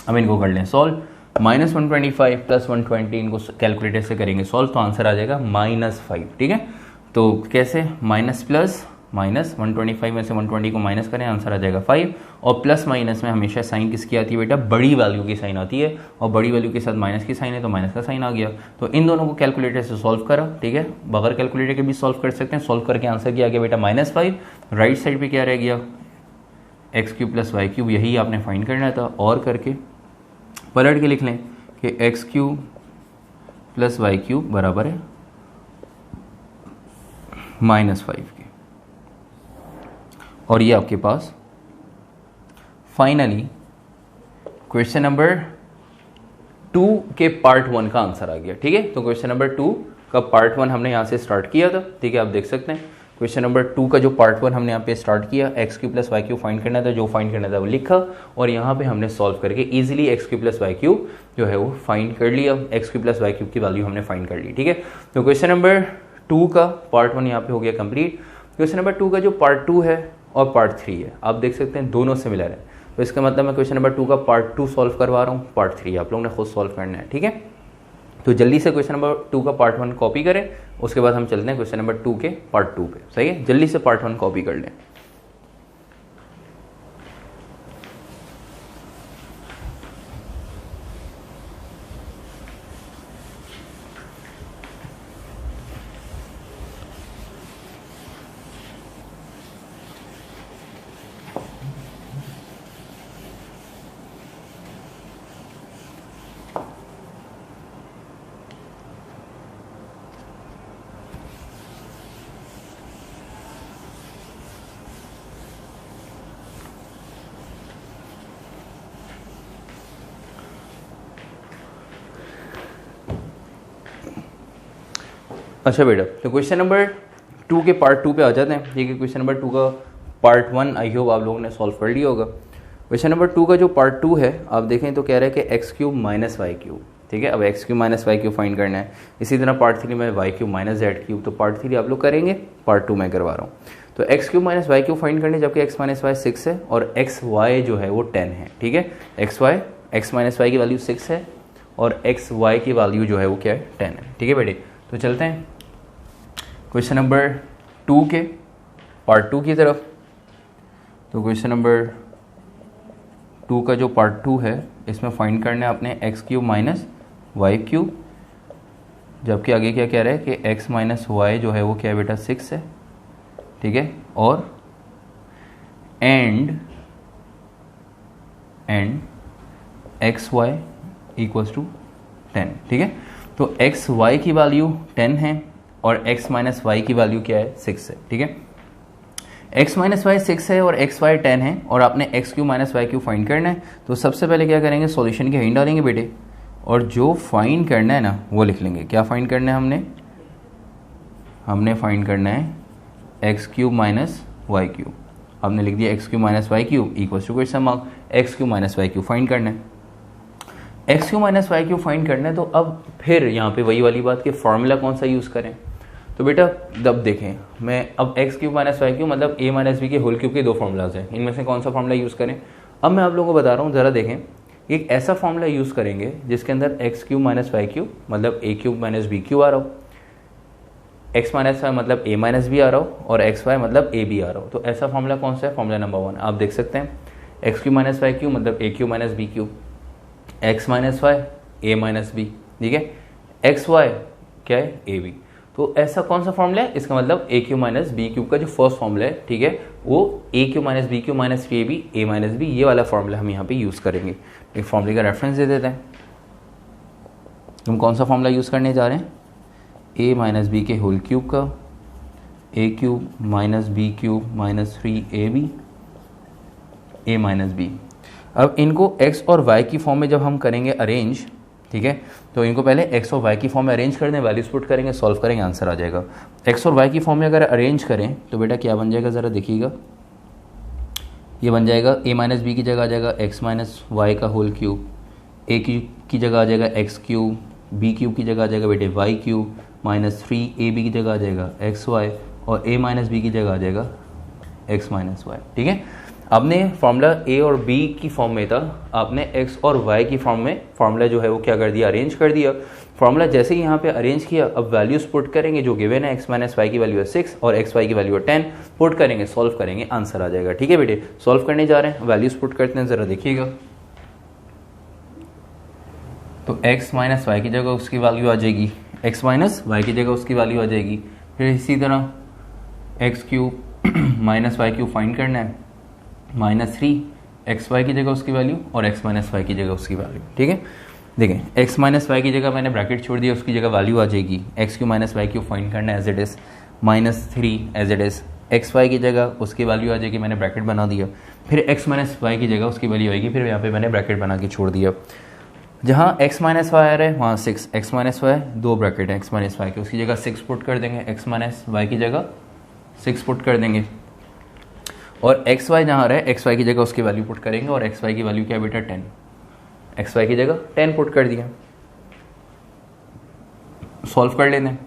अब इनको कर लें सॉल्व, -125 प्लस 120 इनको कैलकुलेटर से करेंगे सॉल्व तो आंसर आ जाएगा -5, ठीक है। तो कैसे? माइनस प्लस माइनस, 125 में से 120 को माइनस करें, आंसर आ जाएगा 5। और प्लस माइनस में हमेशा साइन किसकी आती है बेटा? बड़ी वैल्यू की साइन आती है, और बड़ी वैल्यू के साथ माइनस की साइन है तो माइनस का साइन आ गया। तो इन दोनों को कैलकुलेटर से सॉल्व करा, ठीक है, बगैर कैलकुलेटर के भी सॉल्व कर सकते हैं। सॉल्व करके आंसर क्या आ गया बेटा? -5। राइट साइड पर क्या रह गया? X cube plus Y cube, यही आपने फाइंड करना था। और करके पलट के लिख लें कि x cube plus Y cube बराबर है -5 के, और ये आपके पास फाइनली क्वेश्चन नंबर 2 के पार्ट 1 का आंसर आ गया, ठीक है। तो क्वेश्चन नंबर 2 का पार्ट 1 हमने यहाँ से स्टार्ट किया था, ठीक है, आप देख सकते हैं क्वेश्चन नंबर 2 का जो पार्ट 1 हमने यहाँ पे स्टार्ट किया, x cube plus y cube find करना था, जो फाइंड करना था वो लिखा, और यहाँ पे हमने सॉल्व करके easily x cube plus y cube जो है वो फाइंड कर लिया, x cube plus y cube की वैल्यू हमने फाइंड कर ली, ठीक है। तो क्वेश्चन नंबर 2 का पार्ट 1 यहाँ पे हो गया कंप्लीट। क्वेश्चन नंबर 2 का जो पार्ट 2 है और पार्ट 3 है, आप देख सकते हैं दोनों सिमिलर है, तो इसका मतलब मैं क्वेश्चन नंबर 2 का पार्ट 2 सॉल्व करवा रहा हूँ, पार्ट 3 आप लोगों ने खुद सॉल्व करना है, ठीक है। तो जल्दी से क्वेश्चन नंबर 2 का पार्ट 1 कॉपी करें, उसके बाद हम चलते हैं क्वेश्चन नंबर 2 के पार्ट 2 पे, सही है, जल्दी से पार्ट 1 कॉपी कर लें। अच्छा बेटा, तो क्वेश्चन नंबर 2 के पार्ट 2 पे आ जाते हैं, ठीक है। क्वेश्चन नंबर 2 का पार्ट 1 आई होप आप लोगों ने सॉल्व कर लिया होगा। क्वेश्चन नंबर 2 का जो पार्ट 2 है आप देखें तो कह रहा है कि x cube minus Y cube, ठीक है। अब x cube minus Y cube find करना है। इसी तरह पार्ट 3 में y cube minus z cube, तो पार्ट 3 आप लोग करेंगे, पार्ट 2 मैं करवा रहा हूँ। तो x cube minus Y cube find करने, जबकि एक्स माइनस वाई 6 है और एक्स वाई जो है वो 10 है, ठीक है। एक्स माइनस वाई की वैल्यू 6 है और एक्स वाई की वैल्यू जो है वो क्या है 10 है, ठीक है बेटे। तो चलते हैं क्वेश्चन नंबर 2 के पार्ट 2 की तरफ। तो क्वेश्चन नंबर 2 का जो पार्ट 2 है इसमें फाइंड करना है अपने x cube minus Y cube, जबकि आगे क्या कह रहा है कि एक्स माइनस वाई जो है वो क्या है बेटा 6 है, ठीक है। और and x y equals to 10, ठीक है। तो एक्स वाई की वैल्यू 10 है और एक्स माइनस वाई की वैल्यू क्या है 6 है, ठीक है। एक्स माइनस वाई 6 है और एक्स वाई 10 है और आपने x cube minus y cube find करना है। तो सबसे पहले क्या करेंगे, सॉल्यूशन के हिंट डालेंगे बेटे और जो फाइंड करना है ना वो लिख लेंगे। क्या फाइंड करना है हमने फाइंड करना है x cube minus Y cube. आपने लिख दिया x cube minus Y cube equal to question mark x cube minus Y cube find करना है। X cube minus Y cube find करना है, तो अब फिर यहाँ पे वही वाली बात कि फॉर्मूला कौन सा यूज़ करें। तो बेटा अब देखें, मैं अब x cube minus Y cube मतलब ए माइनस बी के होल क्यूब के दो फॉर्मूलाज हैं, इनमें से कौन सा फॉर्मूला यूज़ करें। अब मैं आप लोगों को बता रहा हूँ, ज़रा देखें, एक ऐसा फॉर्मूला यूज़ करेंगे जिसके अंदर x cube minus Y cube मतलब ए क्यूब माइनस बी क्यूब आ रहा हो, एक्स माइनस वाई मतलब ए माइनस बी आ रहा हो और एक्स वाई मतलब ए बी आ रहा हो। तो ऐसा फॉर्मूला कौन सा है, फॉर्मूला नंबर 1 आप देख सकते हैं। X cube minus Y cube मतलब ए cube minus B cube, X minus Y ए माइनस बी, ठीक है। एक्स वाई क्या है ए बी। तो ऐसा कौन सा फॉर्मूला है, इसका मतलब ए क्यूब माइनस बी क्यूब का जो फर्स्ट फॉर्मूला है, ठीक है, वो A cube minus B cube minus A B A minus B, ये वाला फॉर्मूला हम यहाँ पे यूज़ करेंगे। एक फॉर्मूले का रेफरेंस दे देते हैं। हम कौन सा फॉर्मूला यूज़ करने जा रहे हैं, ए माइनस बी के होल क्यूब का, A cube minus B cube minus 3ab A minus B. अब इनको एक्स और वाई की फॉर्म में जब हम करेंगे अरेंज, ठीक है, तो इनको पहले एक्स और वाई की फॉर्म में अरेंज कर दें, वैल्यूज पुट करेंगे, सॉल्व करेंगे, आंसर आ जाएगा। एक्स और वाई की फॉर्म में अगर अरेंज करें तो बेटा क्या बन जाएगा, ज़रा देखिएगा, ये बन जाएगा ए माइनस बी की जगह आ जाएगा एक्स माइनस वाई का होल क्यूब, ए क्यूब की जगह आ जाएगा एक्स क्यूब, बी क्यूब की जगह आ जाएगा बेटे वाई क्यूब माइनस 3ab की जगह आ जाएगा एक्स वाई और ए माइनस बी की जगह आ जाएगा एक्स माइनस वाई, ठीक है। आपने फार्मूला ए और बी की फॉर्म में था, आपने एक्स और वाई की फॉर्म में फार्मूला जो है वो क्या कर दिया, अरेंज कर दिया। फार्मूला जैसे ही यहाँ पे अरेंज किया, अब वैल्यूज पुट करेंगे, जो गिवन है एक्स माइनस वाई की वैल्यू है 6 और एक्स वाई की वैल्यू है 10, पुट करेंगे, सॉल्व करेंगे, आंसर आ जाएगा, ठीक है बेटे। सॉल्व करने जा रहे हैं, वैल्यूज पुट करते हैं, जरा देखिएगा। तो एक्स माइनस वाई की जगह उसकी वैल्यू आ जाएगी, एक्स माइनस वाई की जगह उसकी वैल्यू आ जाएगी। फिर इसी तरह x cube minus Y cube find करना है, माइनस 3 एक्स वाई की जगह उसकी वैल्यू और एक्स माइनस वाई की जगह उसकी वैल्यू, ठीक है। देखें, एक्स माइनस वाई की जगह मैंने ब्रैकेट छोड़ दिया, उसकी जगह वैल्यू आ जाएगी। X cube minus y cube find करना है as it is, minus 3 as it is, x y की जगह उसकी वैल्यू आ जाएगी, मैंने ब्रैकेट बना दिया। फिर एक्स माइनस वाई की जगह उसकी वैल्यू आएगी, फिर यहाँ पे मैंने ब्रैकेट बना के छोड़ दिया। जहाँ एक्स माइनस वाई आ रहा है वहाँ 6 एक्स माइनस वाई, दो ब्रैकेट है एक्स माइनस वाई के, उसकी जगह 6 पुट कर देंगे, एक्स माइनस वाई की जगह 6 पुट कर देंगे। और एक्स वाई जहाँ आ रहा है एक्स वाई की जगह उसकी वैल्यू पुट करेंगे और एक्स वाई की वैल्यू क्या है बेटा 10, एक्स वाई की जगह 10 पुट कर दिया। सॉल्व कर लेते हैं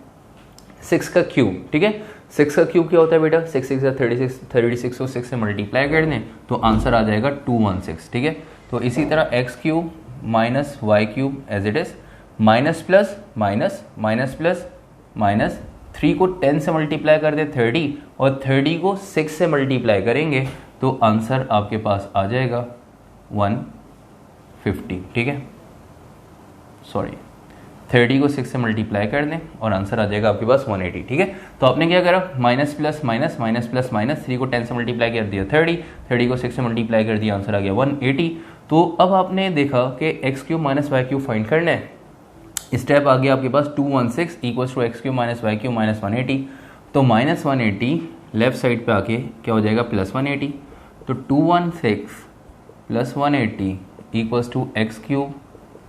6 का क्यूब, ठीक है। 6 का क्यूब क्या होता है बेटा, 6 6 36 को 6 से मल्टीप्लाई कर दें तो आंसर आ जाएगा 216, ठीक है। तो इसी तरह x cube minus Y cube as it is, minus plus minus minus plus minus 3 को 10 से मल्टीप्लाई कर दे 30 और 30 को 6 से मल्टीप्लाई करेंगे तो आंसर आपके पास आ जाएगा 150, ठीक है। सॉरी, 30 को 6 से मल्टीप्लाई कर दें और आंसर आ जाएगा आपके पास 180, ठीक है। तो आपने क्या करा, minus plus minus minus plus minus, 3 को 10 से मल्टीप्लाई कर दिया 30 को 6 से मल्टीप्लाई कर दिया, आंसर आ गया 180। तो अब आपने देखा कि x cube minus Y cube find करना है, स्टेप आ गया आपके पास 216 equals to x cube minus Y cube minus 180। तो माइनस 180 लेफ्ट साइड पे आके क्या हो जाएगा, प्लस 180। तो 216 plus 180 equals to x cube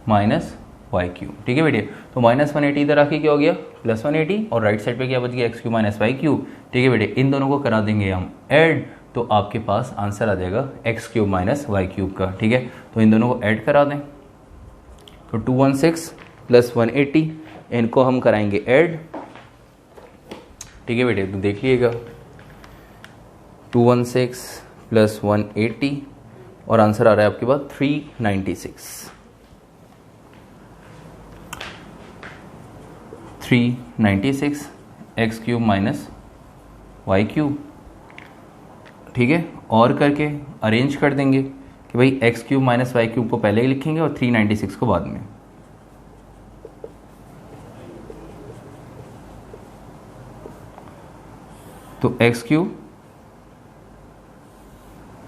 minus Y cube, ठीक है बेटे। तो माइनस 180 इधर आके क्या हो गया, प्लस 180 और राइट साइड पे क्या बच गया, x cube minus Y cube, ठीक है बेटे। इन दोनों को करा देंगे हम ऐड, तो आपके पास आंसर आ जाएगा x cube minus Y cube का। ठीक है, तो इन दोनों को ऐड करा दें, तो 216 प्लस 180, इनको हम कराएंगे ऐड। ठीक है बेटे, तो देख लीजिएगा 216 प्लस 180 और आंसर आ रहा है आपके पास 396 x cube minus Y cube. ठीक है, और करके अरेंज कर देंगे कि भाई x cube minus Y cube को पहले ही लिखेंगे और 396 को बाद में। तो x cube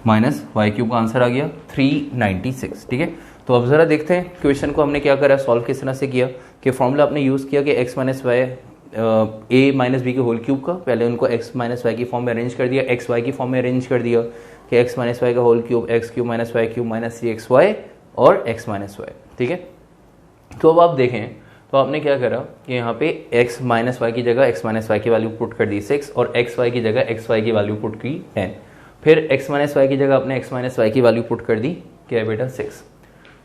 minus Y cube का आंसर आ गया 396। ठीक है, तो अब जरा देखते हैं क्वेश्चन को हमने क्या करा, सॉल्व किस तरह से किया कि फॉर्मूला आपने यूज़ किया कि एक्स माइनस वाई ए माइनस बी के होल क्यूब का, पहले उनको एक्स माइनस वाई की फॉर्म में अरेंज कर दिया, एक्स वाई की फॉर्म में अरेंज कर दिया कि एक्स माइनस वाई का whole cube x cube minus Y cube minus 3xy और एक्स माइनस वाई। ठीक है, तो अब आप देखें तो आपने क्या करा कि यहाँ पे x माइनस वाई की जगह x माइनस वाई की वैल्यू पुट कर दी 6 और x वाई की जगह x वाई की वैल्यू पुट की 10। फिर x माइनस वाई की जगह आपने x माइनस वाई की वैल्यू पुट कर दी, क्या है बेटा 6।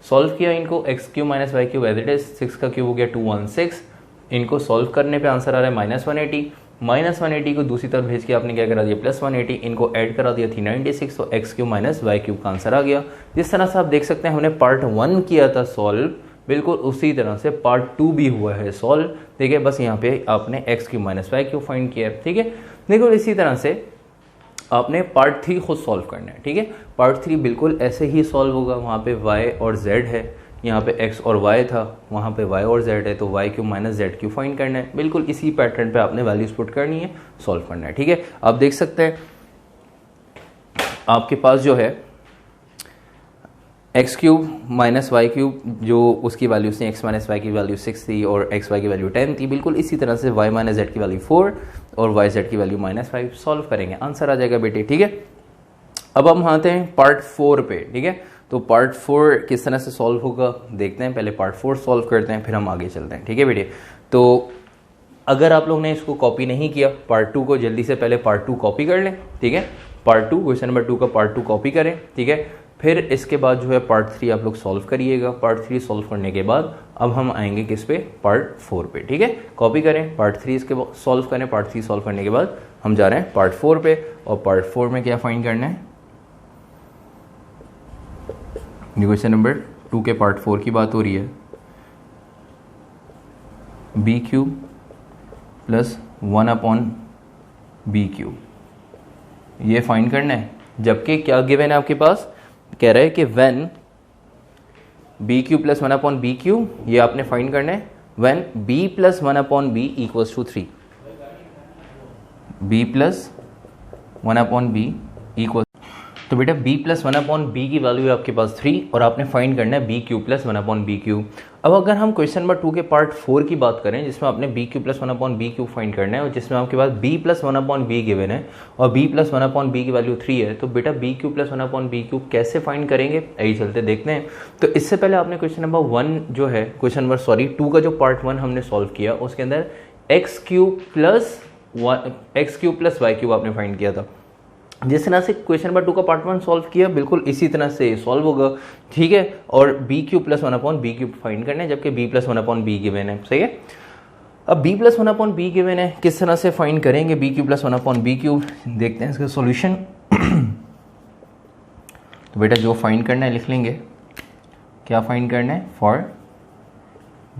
सॉल्व किया इनको, x cube minus Y cube as it is, 6 का क्यूब हो गया 216। इनको सॉल्व करने पे आंसर आ रहा है -180। -180 को दूसरी तरफ भेज के आपने क्या करा दिया +180, इनको ऐड करा दिया 396, तो x cube minus Y cube का आंसर आ गया। जिस तरह से आप देख सकते हैं हमने पार्ट 1 किया था सॉल्व, बिल्कुल उसी तरह से पार्ट 2 भी हुआ है सॉल्व। ठीक है, बस यहाँ पे आपने x cube minus Y cube find किया है। ठीक है, देखो इसी तरह से आपने पार्ट 3 खुद सॉल्व करना है। ठीक है, पार्ट 3 बिल्कुल ऐसे ही सॉल्व होगा, वहाँ पे y और z है, यहाँ पे x और y था, वहाँ पे y और z है, तो y cube minus z cube find करना है। बिल्कुल इसी पैटर्न पे आपने वैल्यूज पुट करनी है, सॉल्व करना है। ठीक है, आप देख सकते हैं आपके पास जो है x cube minus Y cube, जो उसकी वैल्यू थी एक्स माइनस वाई की वैल्यू 6 थी और एक्स वाई की वैल्यू 10 थी, बिल्कुल इसी तरह से वाई माइनस जेड की वैल्यू 4 और वाई जेड की वैल्यू -5 सॉल्व करेंगे, आंसर आ जाएगा बेटे। ठीक है, अब हम आते हैं पार्ट 4 पे। ठीक है, तो पार्ट 4 किस तरह से सॉल्व होगा देखते हैं, पहले पार्ट 4 सॉल्व करते हैं फिर हम आगे चलते हैं। ठीक है बेटे, तो अगर आप लोग ने इसको कॉपी नहीं किया पार्ट 2 को, जल्दी से पहले पार्ट 2 कॉपी कर लें। ठीक है, पार्ट 2 क्वेश्चन नंबर 2 का पार्ट 2 कॉपी करें। ठीक है, फिर इसके बाद जो है पार्ट 3 आप लोग सॉल्व करिएगा। पार्ट 3 सॉल्व करने के बाद अब हम आएंगे किस पे, पार्ट 4 पे। ठीक है, कॉपी करें, पार्ट 3 इसके सॉल्व करें, पार्ट 3 सॉल्व करने के बाद हम जा रहे हैं पार्ट 4 पे। और पार्ट 4 में क्या फाइंड करना है, क्वेश्चन नंबर 2 के पार्ट 4 की बात हो रही है, b cube plus 1/b cube, ये फाइंड करना है। जबकि क्या गिवन है आपके पास, कह रहा है कि when b cube plus 1/b cube, ये आपने फाइंड करना है when b plus 1/b equals to 3, b plus 1/b equal, तो बेटा b प्लस 1/b की वैल्यू है आपके पास 3 और आपने फाइंड करना है b cube plus 1/b cube. अब अगर हम क्वेश्चन नंबर 2 के पार्ट 4 की बात करें, जिसमें आपने b cube plus 1/b cube find करना है और जिसमें आपके पास b प्लस 1/b गिवन है और b प्लस 1/b की वैल्यू 3 है, तो बेटा b cube plus 1/b cube कैसे फाइंड करेंगे, यही चलते देखते हैं। तो इससे पहले आपने क्वेश्चन नंबर 1 जो है, क्वेश्चन नंबर 2 का जो पार्ट 1 हमने सॉल्व किया, उसके अंदर x cube plus Y cube आपने फाइंड किया था। जिस तरह से क्वेश्चन नंबर 2 का पार्ट 1 सॉल्व किया, बिल्कुल इसी तरह से सॉल्व होगा। ठीक है, और b cube plus 1/b cube find करना है, जबकि b प्लस 1/b गिवन है। सही है, अब b प्लस 1/b गिवन है, किस तरह से फाइंड करेंगे b cube plus 1/b cube, देखते हैं इसका सॉल्यूशन। तो बेटा जो फाइंड करना है लिख लेंगे, क्या फाइंड करना है, for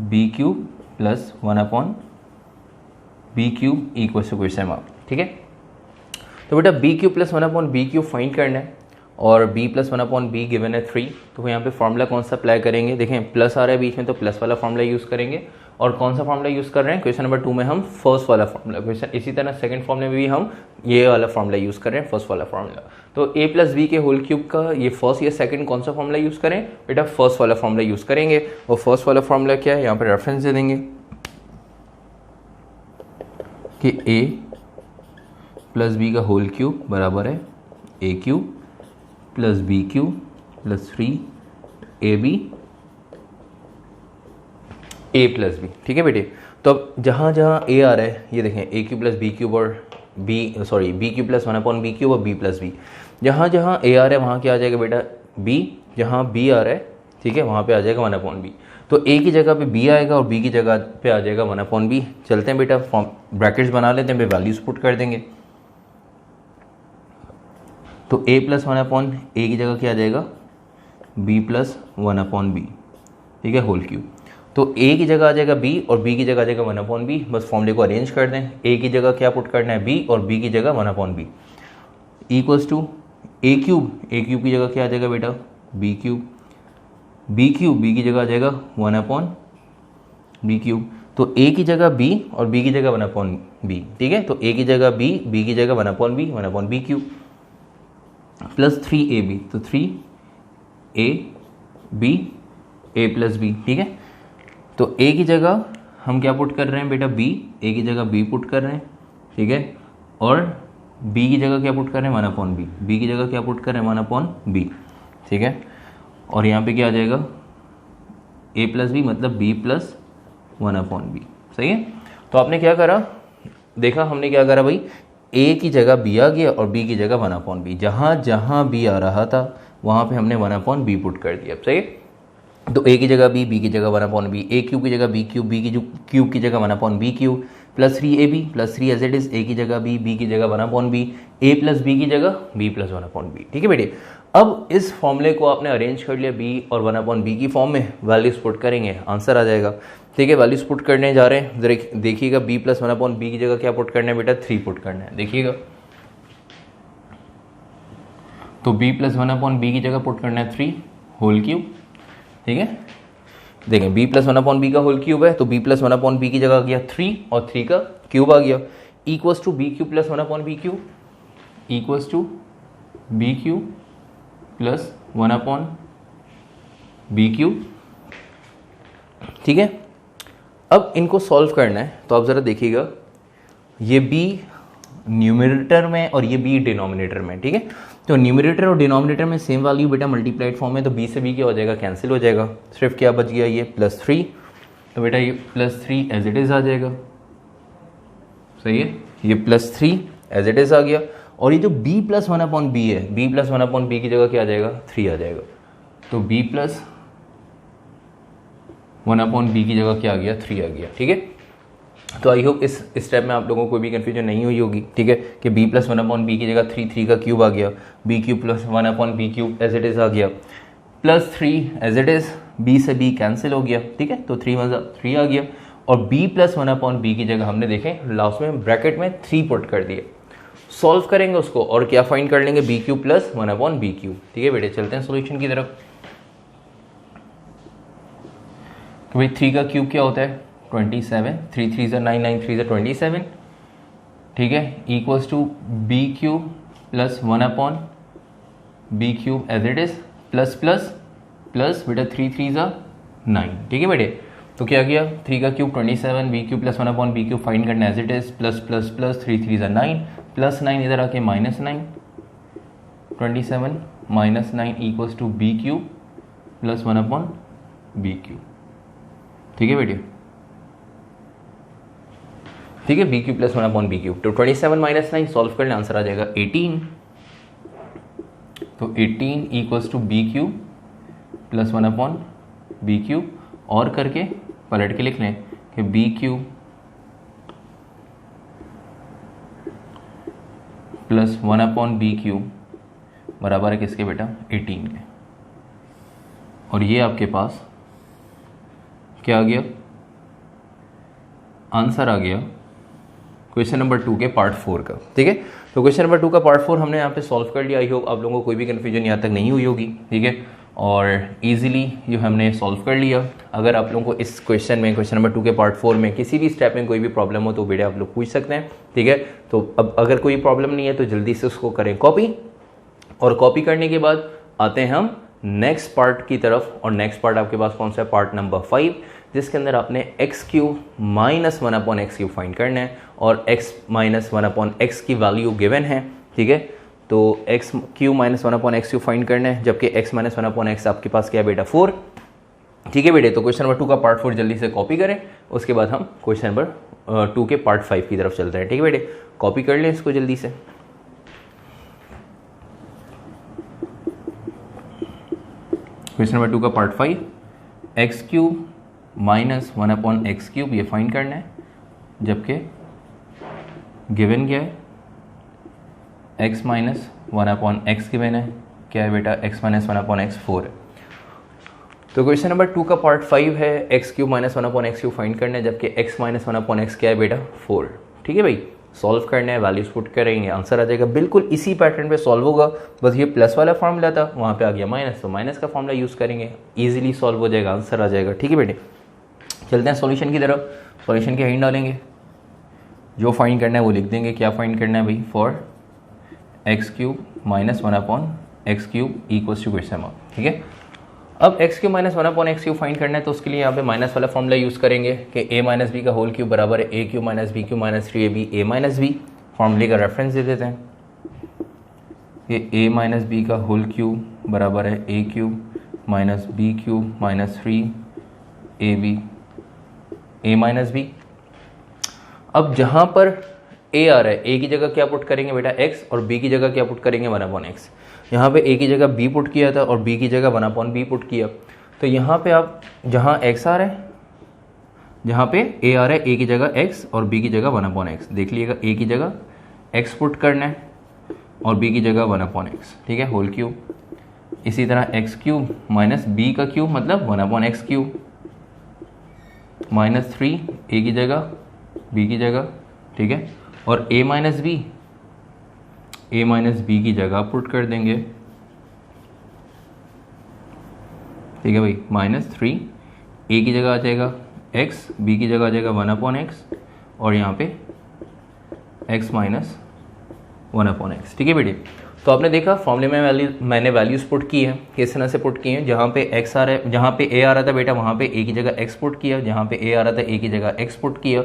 b cube plus 1/b cube equal to question mark. ठीक है, तो बेटा b cube plus 1/b cube find करना है और b प्लस 1/b गिवन है 3, तो यहाँ पे फॉर्मूला कौन सा अप्लाई करेंगे, देखें प्लस आ रहा है बीच में, तो प्लस वाला फॉर्मूला यूज़ करेंगे। और कौन सा फॉर्मूला यूज़ कर रहे हैं, क्वेश्चन नंबर 2 में हम फर्स्ट वाला फॉर्मूला, क्वेश्चन इसी तरह सेकंड फॉर्मूले में भी हम ये वाला फॉर्मूला यूज़ कर रहे हैं, फर्स्ट वाला फॉर्मूला। तो a प्लस b के होल क्यूब का ये फर्स्ट या सेकंड कौन सा फॉर्मूला यूज़ करें, बेटा फर्स्ट वाला फॉर्मूला यूज़ करेंगे। और फर्स्ट वाला फॉर्मूला क्या है, यहाँ पर रेफरेंस दे देंगे कि a प्लस बी का होल क्यूब बराबर है A cube plus B cube plus 3ab a plus B. ठीक है बेटे, तो अब जहाँ जहाँ a आ रहा है, ये देखें a cube plus B cube और बी क्यू प्लस 1/b³ और बी प्लस बी। जहाँ जहाँ ए आ रहा है वहाँ क्या आ जाएगा बेटा बी, जहाँ बी आ रहा है ठीक है वहाँ पे आ जाएगा 1/b। तो ए की जगह पे बी आएगा और बी की जगह पे आ जाएगा 1/b। चलते हैं बेटा फॉर्म ब्रैकेट्स बना लेते हैं, वैल्यूज पुट कर देंगे। तो a प्लस 1/a की जगह क्या आ जाएगा b प्लस 1/b, ठीक है, होल क्यूब। तो a की जगह आ जाएगा b और b की जगह आ जाएगा 1/b। बस फॉर्मूले को अरेंज कर दें। a की जगह क्या पुट करना है b और b की जगह 1/b equals to a cube की जगह क्या आ जाएगा बेटा b क्यूब b की जगह आ जाएगा 1/b³। तो a की जगह b और b की जगह 1/b, ठीक है। तो a की जगह b की जगह 1/b प्लस 3ab, तो 3ab a प्लस b, ठीक है। तो a की जगह हम क्या पुट कर रहे हैं बेटा b, a की जगह b पुट कर रहे हैं, ठीक है, और b की जगह क्या पुट कर रहे हैं 1/b, b की जगह क्या पुट कर रहे हैं 1/b, ठीक है। और यहाँ पे क्या आ जाएगा a प्लस b मतलब b प्लस 1/b, सही है। तो आपने क्या करा, देखा हमने क्या करा भाई, a की जगह b आ गया और b की जगह 1/b। जहाँ जहाँ b आ रहा था वहाँ पे हमने 1/b पुट कर दिया, सही है। तो a की जगह b की जगह 1/b, a क्यूब की जगह b क्यूब, b की क्यूब की जगह 1/b³ plus 3ab plus 3 as it is, a की जगह b की जगह 1/b, a प्लस b की जगह b प्लस 1/b, ठीक है बेटे। अब इस फॉर्मूले को आपने अरेंज कर लिया b और 1/b की फॉर्म में, वैल्यूज पुट करेंगे आंसर आ जाएगा, ठीक है। वैल्यूज पुट करने जा रहे हैं, देखिएगा b प्लस 1/b की जगह क्या पुट करना है बेटा 3 पुट करना है, देखिएगा। तो b प्लस 1/b की जगह पुट करना है 3 होल क्यूब, ठीक है। देखें b प्लस 1/b का होल क्यूब है, तो b प्लस 1/b की जगह आ गया 3 और 3 का क्यूब आ गया, equals to b cube plus 1/b³ equals to b cube plus 1/b³, ठीक है। अब इनको सॉल्व करना है, तो आप ज़रा देखिएगा, ये b न्यूमरेटर में और ये b डिनोमिनेटर में, ठीक है। तो न्यूमरेटर और डिनोमिनेटर में सेम वैल्यू बेटा मल्टीप्लाइड फॉर्म है, तो b से b क्या हो जाएगा कैंसिल हो जाएगा, सिर्फ क्या बच गया ये +3। तो बेटा ये +3 एज इट इज़ आ जाएगा, सही है, ये +3 एज इट इज़ आ गया। और ये जो b प्लस 1/b है, b प्लस 1/b की जगह क्या आ जाएगा 3 आ जाएगा। तो b प्लस 1/b की जगह क्या आ गया 3 आ गया, ठीक है। तो आई होप इस स्टेप में आप लोगों को कोई भी कन्फ्यूजन नहीं हुई होगी, ठीक है, कि b प्लस 1/b की जगह 3 का क्यूब आ गया, b cube plus 1/b³ as it is आ गया, +3 एज इट इज़, b से b कैंसिल हो गया, ठीक है। तो 3 आ गया, और b प्लस 1/b की जगह हमने देखें लास्ट में ब्रैकेट में 3 पुट कर दिए। सॉल्व करेंगे उसको और क्या फाइंड कर लेंगे b क्यूब प्लस 1/b³, ठीक है बेटे। चलते हैं सॉल्यूशन की तरफ। तो भाई 3 का क्यूब क्या होता है 27, 3 3 ज़ा 9, 9 3 ज़ा 27, ठीक है, equals to b cube plus 1/b³ as it is, plus plus plus बेटा 3 3 ज़ा 9, ठीक है बेटे। तो क्या किया 3 का cube 27, b cube plus 1/b³ find करना as it is, plus plus plus 3 3 ज़ा 9, प्लस 9 इधर आके -9, 27 -9 equals to b cube plus 1/b³, ठीक है बेटे, ठीक है, b क्यूब प्लस 1/b³। तो 27 - 9 सॉल्व करने आंसर आ जाएगा 18। तो 18 equals to b cube plus 1/b³, और करके पलट के लिख लें कि b क्यूब प्लस 1/b³ बराबर है किसके बेटा 18 के। और ये आपके पास क्या आ गया, आंसर आ गया क्वेश्चन नंबर 2 के पार्ट 4 का, ठीक है। तो क्वेश्चन नंबर 2 का पार्ट 4 हमने यहाँ पे सॉल्व कर लिया। आई होप आप लोगों को कोई भी कन्फ्यूजन यहाँ तक नहीं हुई होगी, ठीक है, और इजीली जो हमने सॉल्व कर लिया। अगर आप लोगों को इस क्वेश्चन में, क्वेश्चन नंबर 2 के पार्ट 4 में किसी भी स्टेप में कोई भी प्रॉब्लम हो तो बेटे आप लोग पूछ सकते हैं, ठीक है। तो अब अगर कोई प्रॉब्लम नहीं है तो जल्दी से उसको करें कॉपी, और कॉपी करने के बाद आते हैं हम नेक्स्ट पार्ट की तरफ। और नेक्स्ट पार्ट आपके पास कौन सा है, पार्ट नंबर 5, जिसके अंदर आपने x³ माइनस 1/x³ फाइंड करना है, और x माइनस 1/x की वैल्यू गिवन है, ठीक है। तो x³ माइनस 1/x³ फाइंड करना है, जबकि x माइनस 1/x आपके पास क्या है बेटा 4, ठीक है बेटे। तो क्वेश्चन नंबर 2 का पार्ट 4 जल्दी से कॉपी करें, उसके बाद हम क्वेश्चन नंबर टू के पार्ट 5 की तरफ चलते हैं। ठीक है बेटे, कॉपी कर लें इसको जल्दी से। क्वेश्चन नंबर 2 का part 5, x cube minus 1 upon x cube ये फाइंड करना है, जबकि गिवन क्या है, x minus 1 upon x given है, क्या है बेटा, x माइनस 1 अपॉन एक्स 4 है। तो क्वेश्चन नंबर 2 का पार्ट 5 है, x cube minus 1 upon x cube find करना है, जबकि x माइनस 1 अपॉन एक्स क्या है बेटा, 4। ठीक है भाई, सॉल्व करना है, वैल्यूज पुट करेंगे, आंसर आ जाएगा। बिल्कुल इसी पैटर्न पे सॉल्व होगा, बस ये प्लस वाला फॉर्मूला था, वहाँ पे आ गया माइनस, तो माइनस का फॉर्मूला यूज़ करेंगे, ईजिली सॉल्व हो जाएगा, आंसर आ जाएगा। ठीक है बेटे, चलते हैं सॉल्यूशन की तरफ। सॉल्यूशन के हिंट डालेंगे, जो फाइंड करना है वो लिख देंगे। क्या फाइंड करना है भाई, for x cube minus 1 upon x cube equals to question mark. ठीक है, अब x cube minus 1 upon x cube find करना है, तो उसके लिए यहाँ पे माइनस वाला फॉर्मूला यूज़ करेंगे कि a माइनस बी का होल क्यूब बराबर है A cube minus B cube minus 3ab a minus B. फॉर्मूले का रेफरेंस दे देते हैं कि a माइनस बी का होल क्यूब बराबर है A cube minus B cube minus 3ab a minus B. अब जहाँ पर a आ रहा है, a की जगह क्या पुट करेंगे बेटा, x, और b की जगह क्या पुट करेंगे, 1 अपॉन एक्स। यहाँ पे a की जगह b पुट किया था और b की जगह 1 अपॉन बी पुट किया, तो यहाँ पे आप जहाँ x आ रहा है, जहाँ पे a आ रहा है, a की जगह x और b की जगह 1 अपॉन एक्स, देख लीजिएगा, a की जगह x पुट करना है और b की जगह 1 अपॉन एक्स। ठीक है, होल क्यूब। इसी तरह एक्स क्यूब माइनस b का क्यूब मतलब 1 upon x cube minus 3 a की जगह b की जगह। ठीक है, और a माइनस बी की जगह पुट कर देंगे। ठीक है भाई, माइनस 3 a की जगह आ जाएगा x, b की जगह आ जाएगा 1 अपॉन एक्स, और यहाँ पे x माइनस 1 अपॉन एक्स। ठीक है बेटे, तो आपने देखा फॉर्मूले में मैंने वैल्यूज पुट की है, किस तरह से पुट की है, जहाँ पे x आ रहा है, जहाँ पे a आ रहा था बेटा, वहाँ पे a की जगह x पुट किया, जहाँ पे a आ रहा था a की जगह x पुट किया,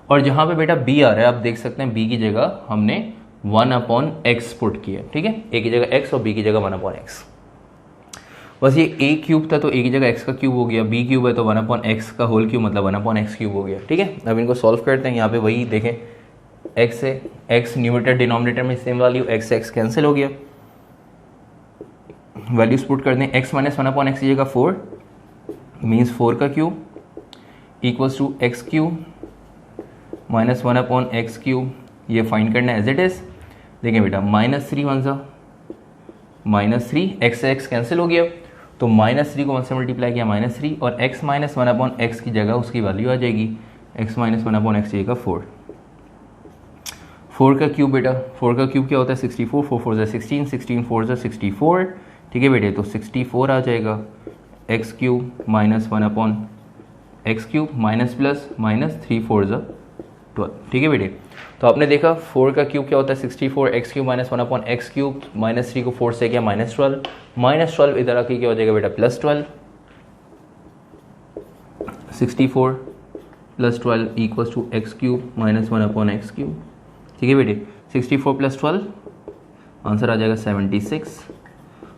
और जहाँ पे बेटा b आ रहा है, आप देख सकते हैं b की जगह हमने 1 अपॉन एक्स पुट किया। ठीक है, a की जगह x और b की जगह 1 अपॉन एक्स। बस ये a क्यूब था तो a की जगह x का क्यूब हो गया, b क्यूब है तो 1 अपॉन एक्स का होल क्यूब मतलब 1 अपॉन एक्स क्यूब हो गया। ठीक है, अब इनको सॉल्व करते हैं। यहाँ पे वही देखें, x से x न्यूमरेटर डिनोमिनेटर में सेम वैल्यू, x से x कैंसिल हो गया, वैल्यूज पुट कर दें। x माइनस 1 अपॉन एक्स की जगह 4 मीन्स 4 का cube equals to x cube minus 1 upon x cube, ये फाइंड करना है एज इट इज। देखें बेटा, माइनस 3 वन सा माइनस 3, एक्स से एक्स कैंसिल हो गया, तो माइनस 3 को 1 से मल्टीप्लाई किया माइनस 3, और x माइनस 1 अपॉन एक्स की जगह उसकी वैल्यू आ जाएगी x माइनस 1 अपॉन एक्स की जगह 4। 4 का क्यूब बेटा, 4 का क्यूब क्या होता है, 64, 4 4 16, 16 4 64। ठीक है बेटे, तो 64 आ जाएगा x cube minus 1 upon x cube minus plus minus 3 4 12। ठीक है बेटे, तो आपने देखा 4 का क्यूब क्या होता है, 64, x cube minus 1 upon x cube, minus 3 को 4 से किया माइनस 12, माइनस 12 इधर आके क्या हो जाएगा बेटा, plus 12। 64 plus 12 equals to x cube minus 1 upon x cube. ठीक है बेटे, 64 प्लस 12 आंसर आ जाएगा 76।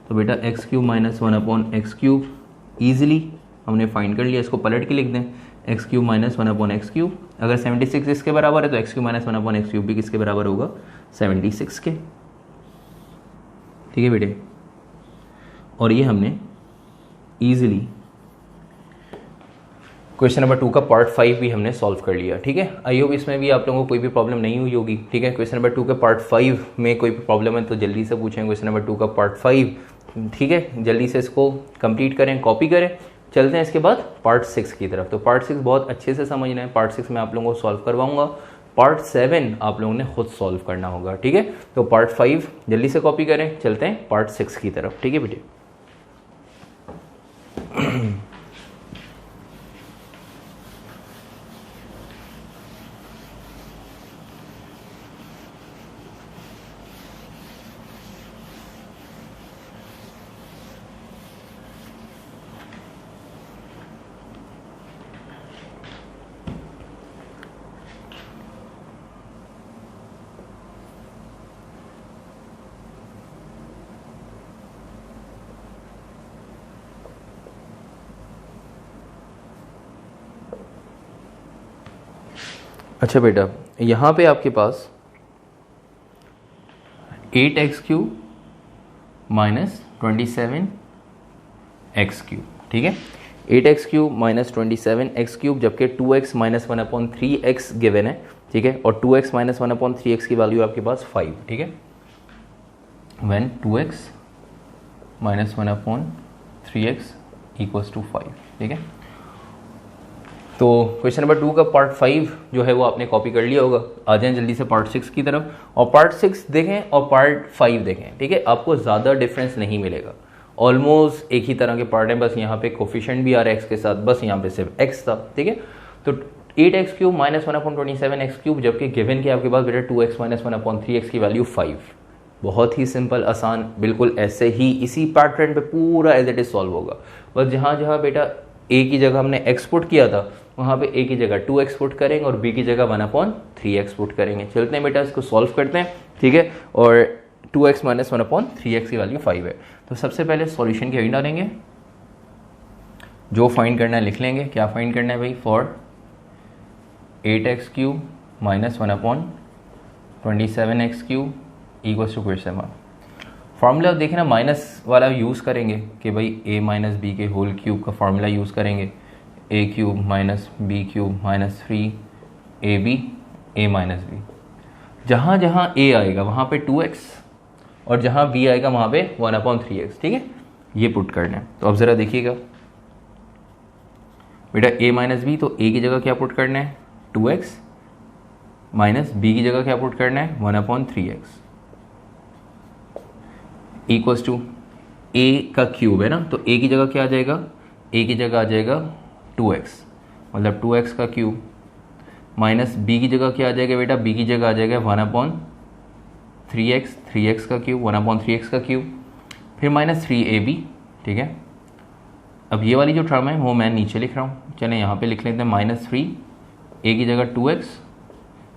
तो बेटा x cube minus 1 upon x cube easily हमने फाइंड कर लिया। इसको पलट के लिख दें, x cube minus 1 upon x cube. अगर 76 इसके बराबर है तो x cube minus 1 upon x cube भी किसके बराबर होगा, 76 के। ठीक है बेटे, और ये हमने ईजिली क्वेश्चन नंबर 2 का पार्ट 5 भी हमने सॉल्व कर लिया। ठीक है, आई होप इसमें भी आप लोगों को कोई भी प्रॉब्लम नहीं हुई होगी। ठीक है, क्वेश्चन नंबर 2 का पार्ट 5 में कोई प्रॉब्लम है तो जल्दी से पूछें। क्वेश्चन नंबर 2 का पार्ट 5, ठीक है, जल्दी से इसको कंप्लीट करें, कॉपी करें। चलते हैं इसके बाद पार्ट 6 की तरफ। तो पार्ट 6 बहुत अच्छे से समझना है, पार्ट 6 में आप लोगों को सॉल्व करवाऊंगा, पार्ट 7 आप लोगों ने खुद सॉल्व करना होगा। ठीक है, तो पार्ट 5 जल्दी से कॉपी करें, चलते हैं पार्ट 6 की तरफ। ठीक है बेटे, अच्छा बेटा, यहाँ पे आपके पास 8x³ माइनस 27x³, ठीक है। 8x³ माइनस 27x³, जबकि 2x माइनस 1/3x गिवन है, ठीक है। और 2x माइनस 1/3x की वैल्यू आपके पास 5, ठीक है। When 2x minus 1/3x equals to 5, ठीक है। तो क्वेश्चन नंबर 2 का पार्ट 5 जो है वो आपने कॉपी कर लिया होगा। आ जाएं जल्दी से पार्ट 6 की तरफ, और पार्ट 6 देखें और पार्ट 5 देखें, ठीक है। आपको ज़्यादा डिफरेंस नहीं मिलेगा, ऑलमोस्ट एक ही तरह के पार्ट हैं, बस यहाँ पे कोफिशिएंट भी आ रहा है एक्स के साथ, बस यहाँ पे सिर्फ एक्स था, ठीक है। तो 8x³ माइनस 1/27x³, जबकि गिवन के आपके पास बेटा 2x माइनस 1/3x की वैल्यू 5। बहुत ही सिंपल, आसान, बिल्कुल ऐसे ही इसी पैटर्न पे पूरा एज इट इज सॉल्व होगा। बस जहाँ जहाँ बेटा a की जगह हमने x पुट किया था, वहाँ पे a की जगह 2x पुट करेंगे और b की जगह 1/3x पुट करेंगे। चलते हैं बेटा इसको सॉल्व करते हैं, ठीक है। और 2x माइनस 1/3x की वैल्यू 5 है। तो सबसे पहले सॉल्यूशन की वैल्यू डालेंगे, जो फाइंड करना है लिख लेंगे। क्या फाइंड करना है भाई? For 8x³ minus 1/27x³ equals to question mark. Formula देखना माइनस वाला यूज़ करेंगे कि भाई a माइनस बी के होल क्यूब का फार्मूला यूज़ करेंगे। a³ minus b³ minus 3ab a minus b. जहाँ जहाँ a आएगा वहाँ पे 2x और जहाँ b आएगा वहाँ पे 1/3x, ठीक है। ये पुट करना है। तो अब ज़रा देखिएगा बेटा, a माइनस बी, तो a की जगह क्या पुट करना है? 2x माइनस b की जगह क्या पुट करना है? 1/3x इक्वल्स टू a का क्यूब है ना, तो a की जगह क्या आ जाएगा? a की जगह आ जाएगा 2x, मतलब 2x का क्यूब, माइनस b की जगह क्या आ जाएगा बेटा? b की जगह आ जाएगा 1/3x, 3x का क्यूब, 1/3x का क्यूब, फिर माइनस 3ab, ठीक है। अब ये वाली जो टर्म है वो मैं नीचे लिख रहा हूँ, चलें यहाँ पे लिख लेते हैं माइनस 3, a की जगह 2x,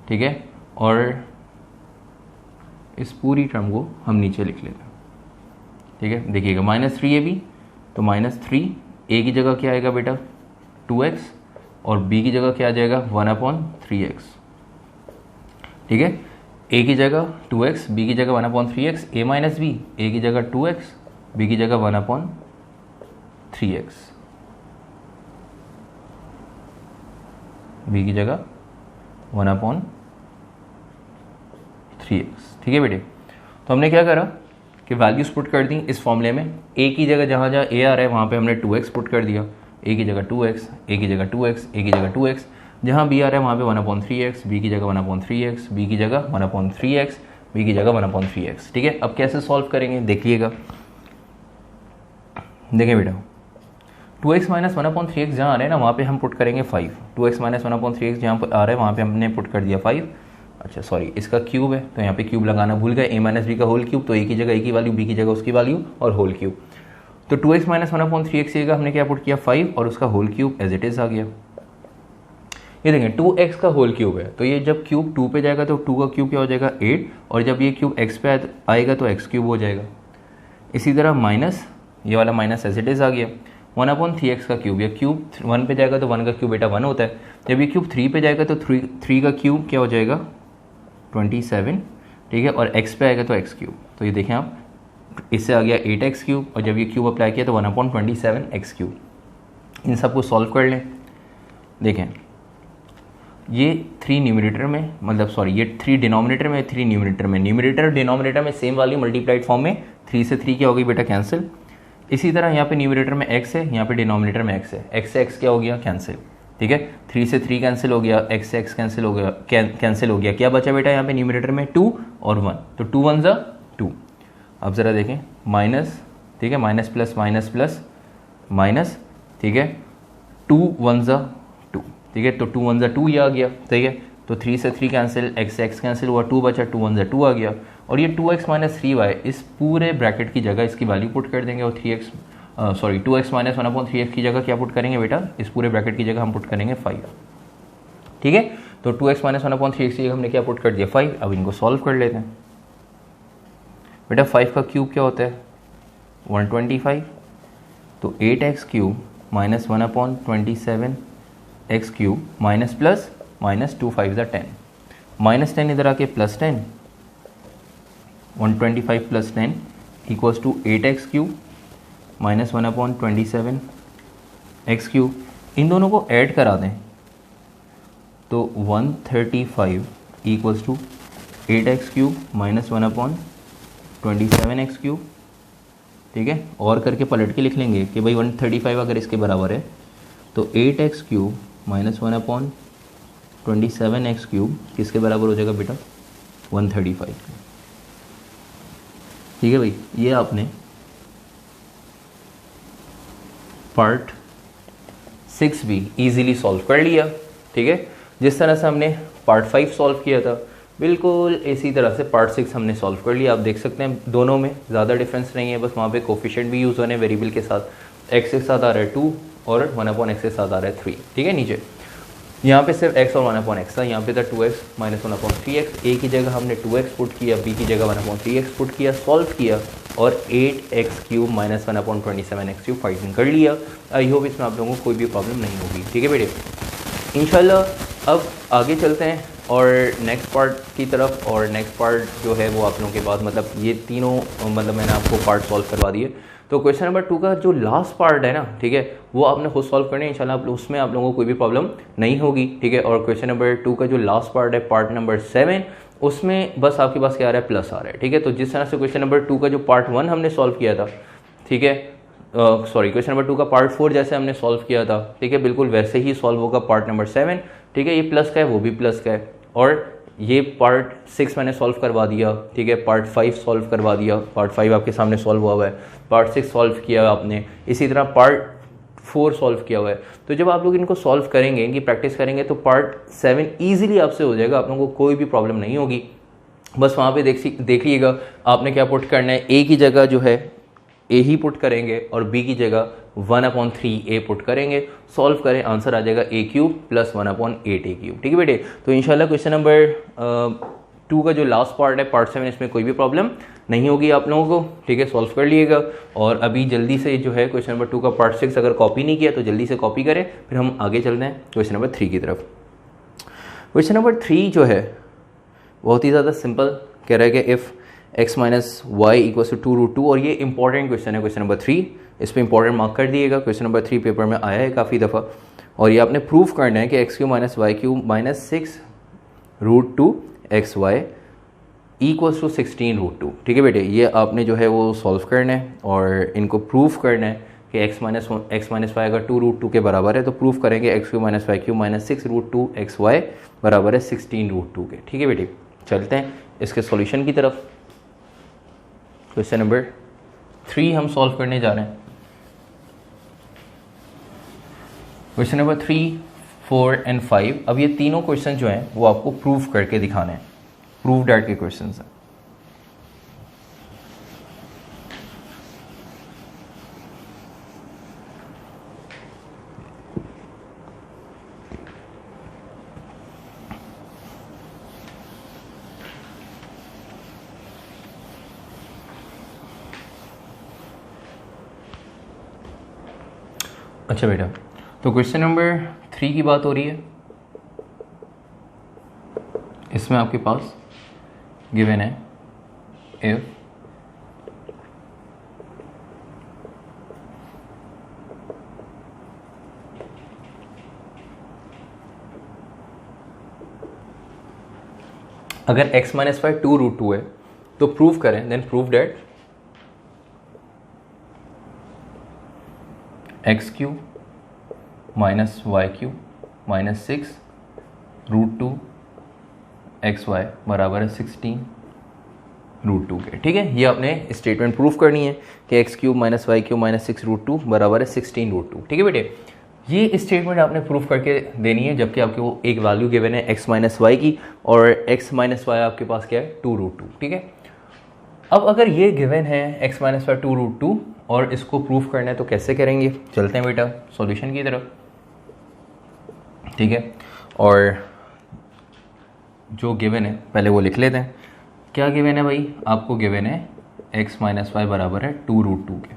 ठीक है। और इस पूरी टर्म को हम नीचे लिख लेते हैं, ठीक है। देखिएगा माइनस 3ab, तो माइनस 3, a की जगह क्या आएगा बेटा? 2x, और b की जगह क्या आ जाएगा? 1/3x, ठीक है। a की जगह 2x, b की जगह 1/3x, a minus b, a की जगह 2x, b की जगह 1/3x, b की जगह 1/3x, ठीक है बेटे। तो हमने क्या करा कि वैल्यूज पुट कर दी इस फॉर्मूले में। a की जगह जहाँ जहाँ a आ रहा है वहाँ पे हमने 2x पुट कर दिया, a की जगह 2x, a की जगह 2x, a की जगह 2x, जहाँ b आ रहा है वहाँ पे 1/3x, b की जगह 1/3x, b की जगह 1/3x, b की जगह 1/3x, ठीक है। अब कैसे सॉल्व करेंगे देखिएगा, देखें बेटा, 2x माइनस 1/3x जहाँ आ रहा है ना वहाँ पे हम पुट करेंगे 5। 2x माइनस 1/3x जहाँ पर आ रहा है वहाँ पे हमने पुट कर दिया 5। अच्छा सॉरी, इसका क्यूब है तो यहाँ पे क्यूब लगाना भूल गए, a माइनस बी का होल क्यूब, तो a की जगह a की वैल्यू, b की जगह उसकी वैल्यू और होल क्यूब। तो 2x माइनस 1/3x की जगह हमने क्या पुट किया? 5, और उसका whole cube as it is आ गया। ये देखें 2x का होल क्यूब है, तो ये जब क्यूब 2 पे जाएगा तो 2 का क्यूब क्या हो जाएगा? 8, और जब ये क्यूब x पे आएगा तो x क्यूब हो जाएगा। इसी तरह माइनस, ये वाला माइनस एज इट इज आ गया। 1/3x का क्यूब, या क्यूब 1 पे जाएगा तो 1 का क्यूब बेटा 1 होता है, जब ये क्यूब 3 पे जाएगा तो 3 का क्यूब क्या हो जाएगा? 27, ठीक है। और x पे आएगा तो x क्यूब, तो ये देखें आप, इससे आ गया 8x क्यूब, और जब ये क्यूब अप्लाई किया तो 1/27x क्यूब। इन सब को सॉल्व कर लें। देखें ये 3 न्यूमरेटर में, मतलब सॉरी ये 3 डिनोमिनेटर में, 3 न्यूमरेटर में, न्यूमरेटर और डिनोमिनेटर में सेम वैल्यू, मल्टीप्लाइड फॉर्म में 3 से 3 क्या हो गई बेटा? कैंसिल। इसी तरह यहाँ पे न्यूमरेटर में x है, यहाँ पे डिनोमिनेटर में x है, x से x क्या हो गया? कैंसिल, ठीक है। 3 से 3 कैंसिल हो गया, x से x कैंसिल हो गया, कैंसिल हो गया। क्या बचा बेटा यहाँ पे न्यूमरेटर में? 2 और 1, तो 2 1 ज़ा 2। अब ज़रा देखें माइनस, ठीक है, minus plus minus plus minus, ठीक है, 2 1 ज़ा 2, ठीक है। तो 2 1 ज़ा 2 ये आ गया, ठीक है। तो 3 से 3 कैंसिल, x से x कैंसिल हुआ, 2 बचा, 2 1 ज़ा 2 आ गया। और ये 2x माइनस 3y, इस पूरे ब्रैकेट की जगह इसकी वैल्यू पुट कर देंगे, और 2x माइनस 1/3x की जगह क्या पुट करेंगे बेटा? इस पूरे ब्रैकेट की जगह हम पुट करेंगे 5, ठीक है। तो 2x माइनस 1/3x की जगह हमने क्या पुट कर दिया? 5। अब इनको सॉल्व कर लेते हैं बेटा। 5 का क्यूब क्या होता है? 125, तो 8x³ minus 1/27x³ minus plus minus 2 5 ज़ा 10, माइनस 10 इधर आके plus 10, 125 plus 10 equals to 8x³ minus 1/27 x³। इन दोनों को ऐड करा दें तो 135 equals to 8x³ minus 1/27 x³। ठीक है, और करके पलट के लिख लेंगे कि भाई 135 अगर इसके बराबर है तो 8x³ माइनस 1/27 x³ किसके बराबर हो जाएगा बेटा? 135। ठीक है भाई, ये आपने पार्ट 6 भी इजीली सॉल्व कर लिया। ठीक है, जिस तरह से हमने पार्ट 5 सॉल्व किया था बिल्कुल इसी तरह से पार्ट 6 हमने सॉल्व कर लिया। आप देख सकते हैं दोनों में ज़्यादा डिफरेंस नहीं है, बस वहाँ पे कोफिशिएंट भी यूज़ होने वेरिएबल के साथ। x के साथ आ रहा है 2 और 1/x के साथ आ रहा है 3। ठीक है, नीचे यहाँ पे सिर्फ x और 1/x था, यहाँ पे था 2x माइनस 1/3x। a की जगह हमने 2x पुट किया, b की जगह 1/3x पुट किया, सॉल्व किया और 8x³ माइनस 1/27 x³ फाइंड कर लिया। आई होप इसमें आप लोगों को कोई भी प्रॉब्लम नहीं होगी। ठीक है बेटे, इंशाल्लाह अब आगे चलते हैं और नेक्स्ट पार्ट की तरफ। और नेक्स्ट पार्ट जो है वो आप लोगों के बाद मतलब ये तीनों मतलब मैंने आपको पार्ट सॉल्व करवा दिए। तो क्वेश्चन नंबर 2 का जो लास्ट पार्ट है ना, ठीक है, वो आपने खुद सॉल्व करना है इंशाल्लाह। उसमें आप लोगों को कोई भी प्रॉब्लम नहीं होगी। ठीक है, और क्वेश्चन नंबर 2 का जो लास्ट पार्ट है पार्ट नंबर 7, उसमें बस आपके पास क्या आ रहा है? प्लस आ रहा है। ठीक है, तो जिस तरह से क्वेश्चन नंबर 2 का जो पार्ट 1 हमने सॉल्व किया था, ठीक है, सॉरी क्वेश्चन नंबर 2 का पार्ट 4 जैसे हमने सॉल्व किया था, ठीक है, बिल्कुल वैसे ही सॉल्व होगा पार्ट नंबर 7। ठीक है, ये प्लस का है वो भी प्लस का है, और ये पार्ट 6 मैंने सॉल्व करवा दिया। ठीक है, पार्ट 5 सॉल्व करवा दिया, पार्ट 5 आपके सामने सॉल्व हुआ है, पार्ट 6 सॉल्व किया आपने, इसी तरह पार्ट 4 सॉल्व किया हुआ है। तो जब आप लोग इनको सॉल्व करेंगे, इनकी प्रैक्टिस करेंगे तो पार्ट 7 ईजिली आपसे हो जाएगा, आप लोगों को कोई भी प्रॉब्लम नहीं होगी। बस वहाँ पे देख लीजिएगा आपने क्या पुट करना है। ए की जगह जो है ए ही पुट करेंगे और बी की जगह 1/3a पुट करेंगे, सॉल्व करें, आंसर आ जाएगा a³ प्लस 1/8a³। ठीक है बेटे, तो इंशाल्लाह क्वेश्चन नंबर 2 का जो लास्ट पार्ट है पार्ट 7, इसमें कोई भी प्रॉब्लम नहीं होगी आप लोगों को। ठीक है, सॉल्व कर लिएगा। और अभी जल्दी से जो है क्वेश्चन नंबर 2 का पार्ट 6 अगर कॉपी नहीं किया तो जल्दी से कॉपी करें, फिर हम आगे चलते हैं क्वेश्चन नंबर 3 की तरफ। क्वेश्चन नंबर 3 जो है बहुत ही ज़्यादा सिंपल कह रहा है कि if x minus y equals to 2√2, और ये इंपॉर्टेंट क्वेश्चन है क्वेश्चन नंबर 3, इस पर इंपॉर्टेंट मार्क कर दिएगा। क्वेश्चन नंबर 3 पेपर में आया है काफ़ी दफ़ा, और ये आपने प्रूफ करना है कि x³ minus y³ minus 6√2 xy equals to 16√2। ठीक है बेटे, ये आपने जो है वो सॉल्व करना है और इनको प्रूफ करना है कि x माइनस वाई अगर 2√2 के बराबर है तो प्रूफ करेंगे x³ minus y³ minus 6√2 xy बराबर है 16√2 के। ठीक है बेटे, चलते हैं इसके सॉल्यूशन की तरफ। क्वेश्चन नंबर 3 हम सॉल्व करने जा रहे हैं। Question number 3, 4 and 5। अब ये तीनों क्वेश्चन जो हैं वो आपको प्रूफ करके दिखाने हैं, प्रूफ डैट के क्वेश्चन हैं। अच्छा बेटा, तो क्वेश्चन नंबर 3 की बात हो रही है। इसमें आपके पास गिवन है इफ अगर x माइनस वाई 2√2 है तो प्रूव करें, then prove that x³ minus y³ minus 6√2 xy बराबर है 16√2 के। ठीक है, ये आपने स्टेटमेंट प्रूफ करनी है कि x³ माइनस y³ माइनस 6√2 बराबर है 16√2। ठीक है बेटे, ये स्टेटमेंट आपने प्रूफ करके देनी है जबकि आपके वो एक वैल्यू गिवन है x माइनस वाई की, और x माइनस वाई आपके पास क्या है? 2√2। ठीक है, अब अगर ये गिवन है x माइनस वाई 2√2 और इसको प्रूफ करना है तो कैसे करेंगे? चलते हैं बेटा सॉल्यूशन की तरफ। ठीक है, और जो गिवन है पहले वो लिख लेते हैं। क्या गिवन है भाई? आपको गिवन है x माइनस वाई बराबर है 2√2 के,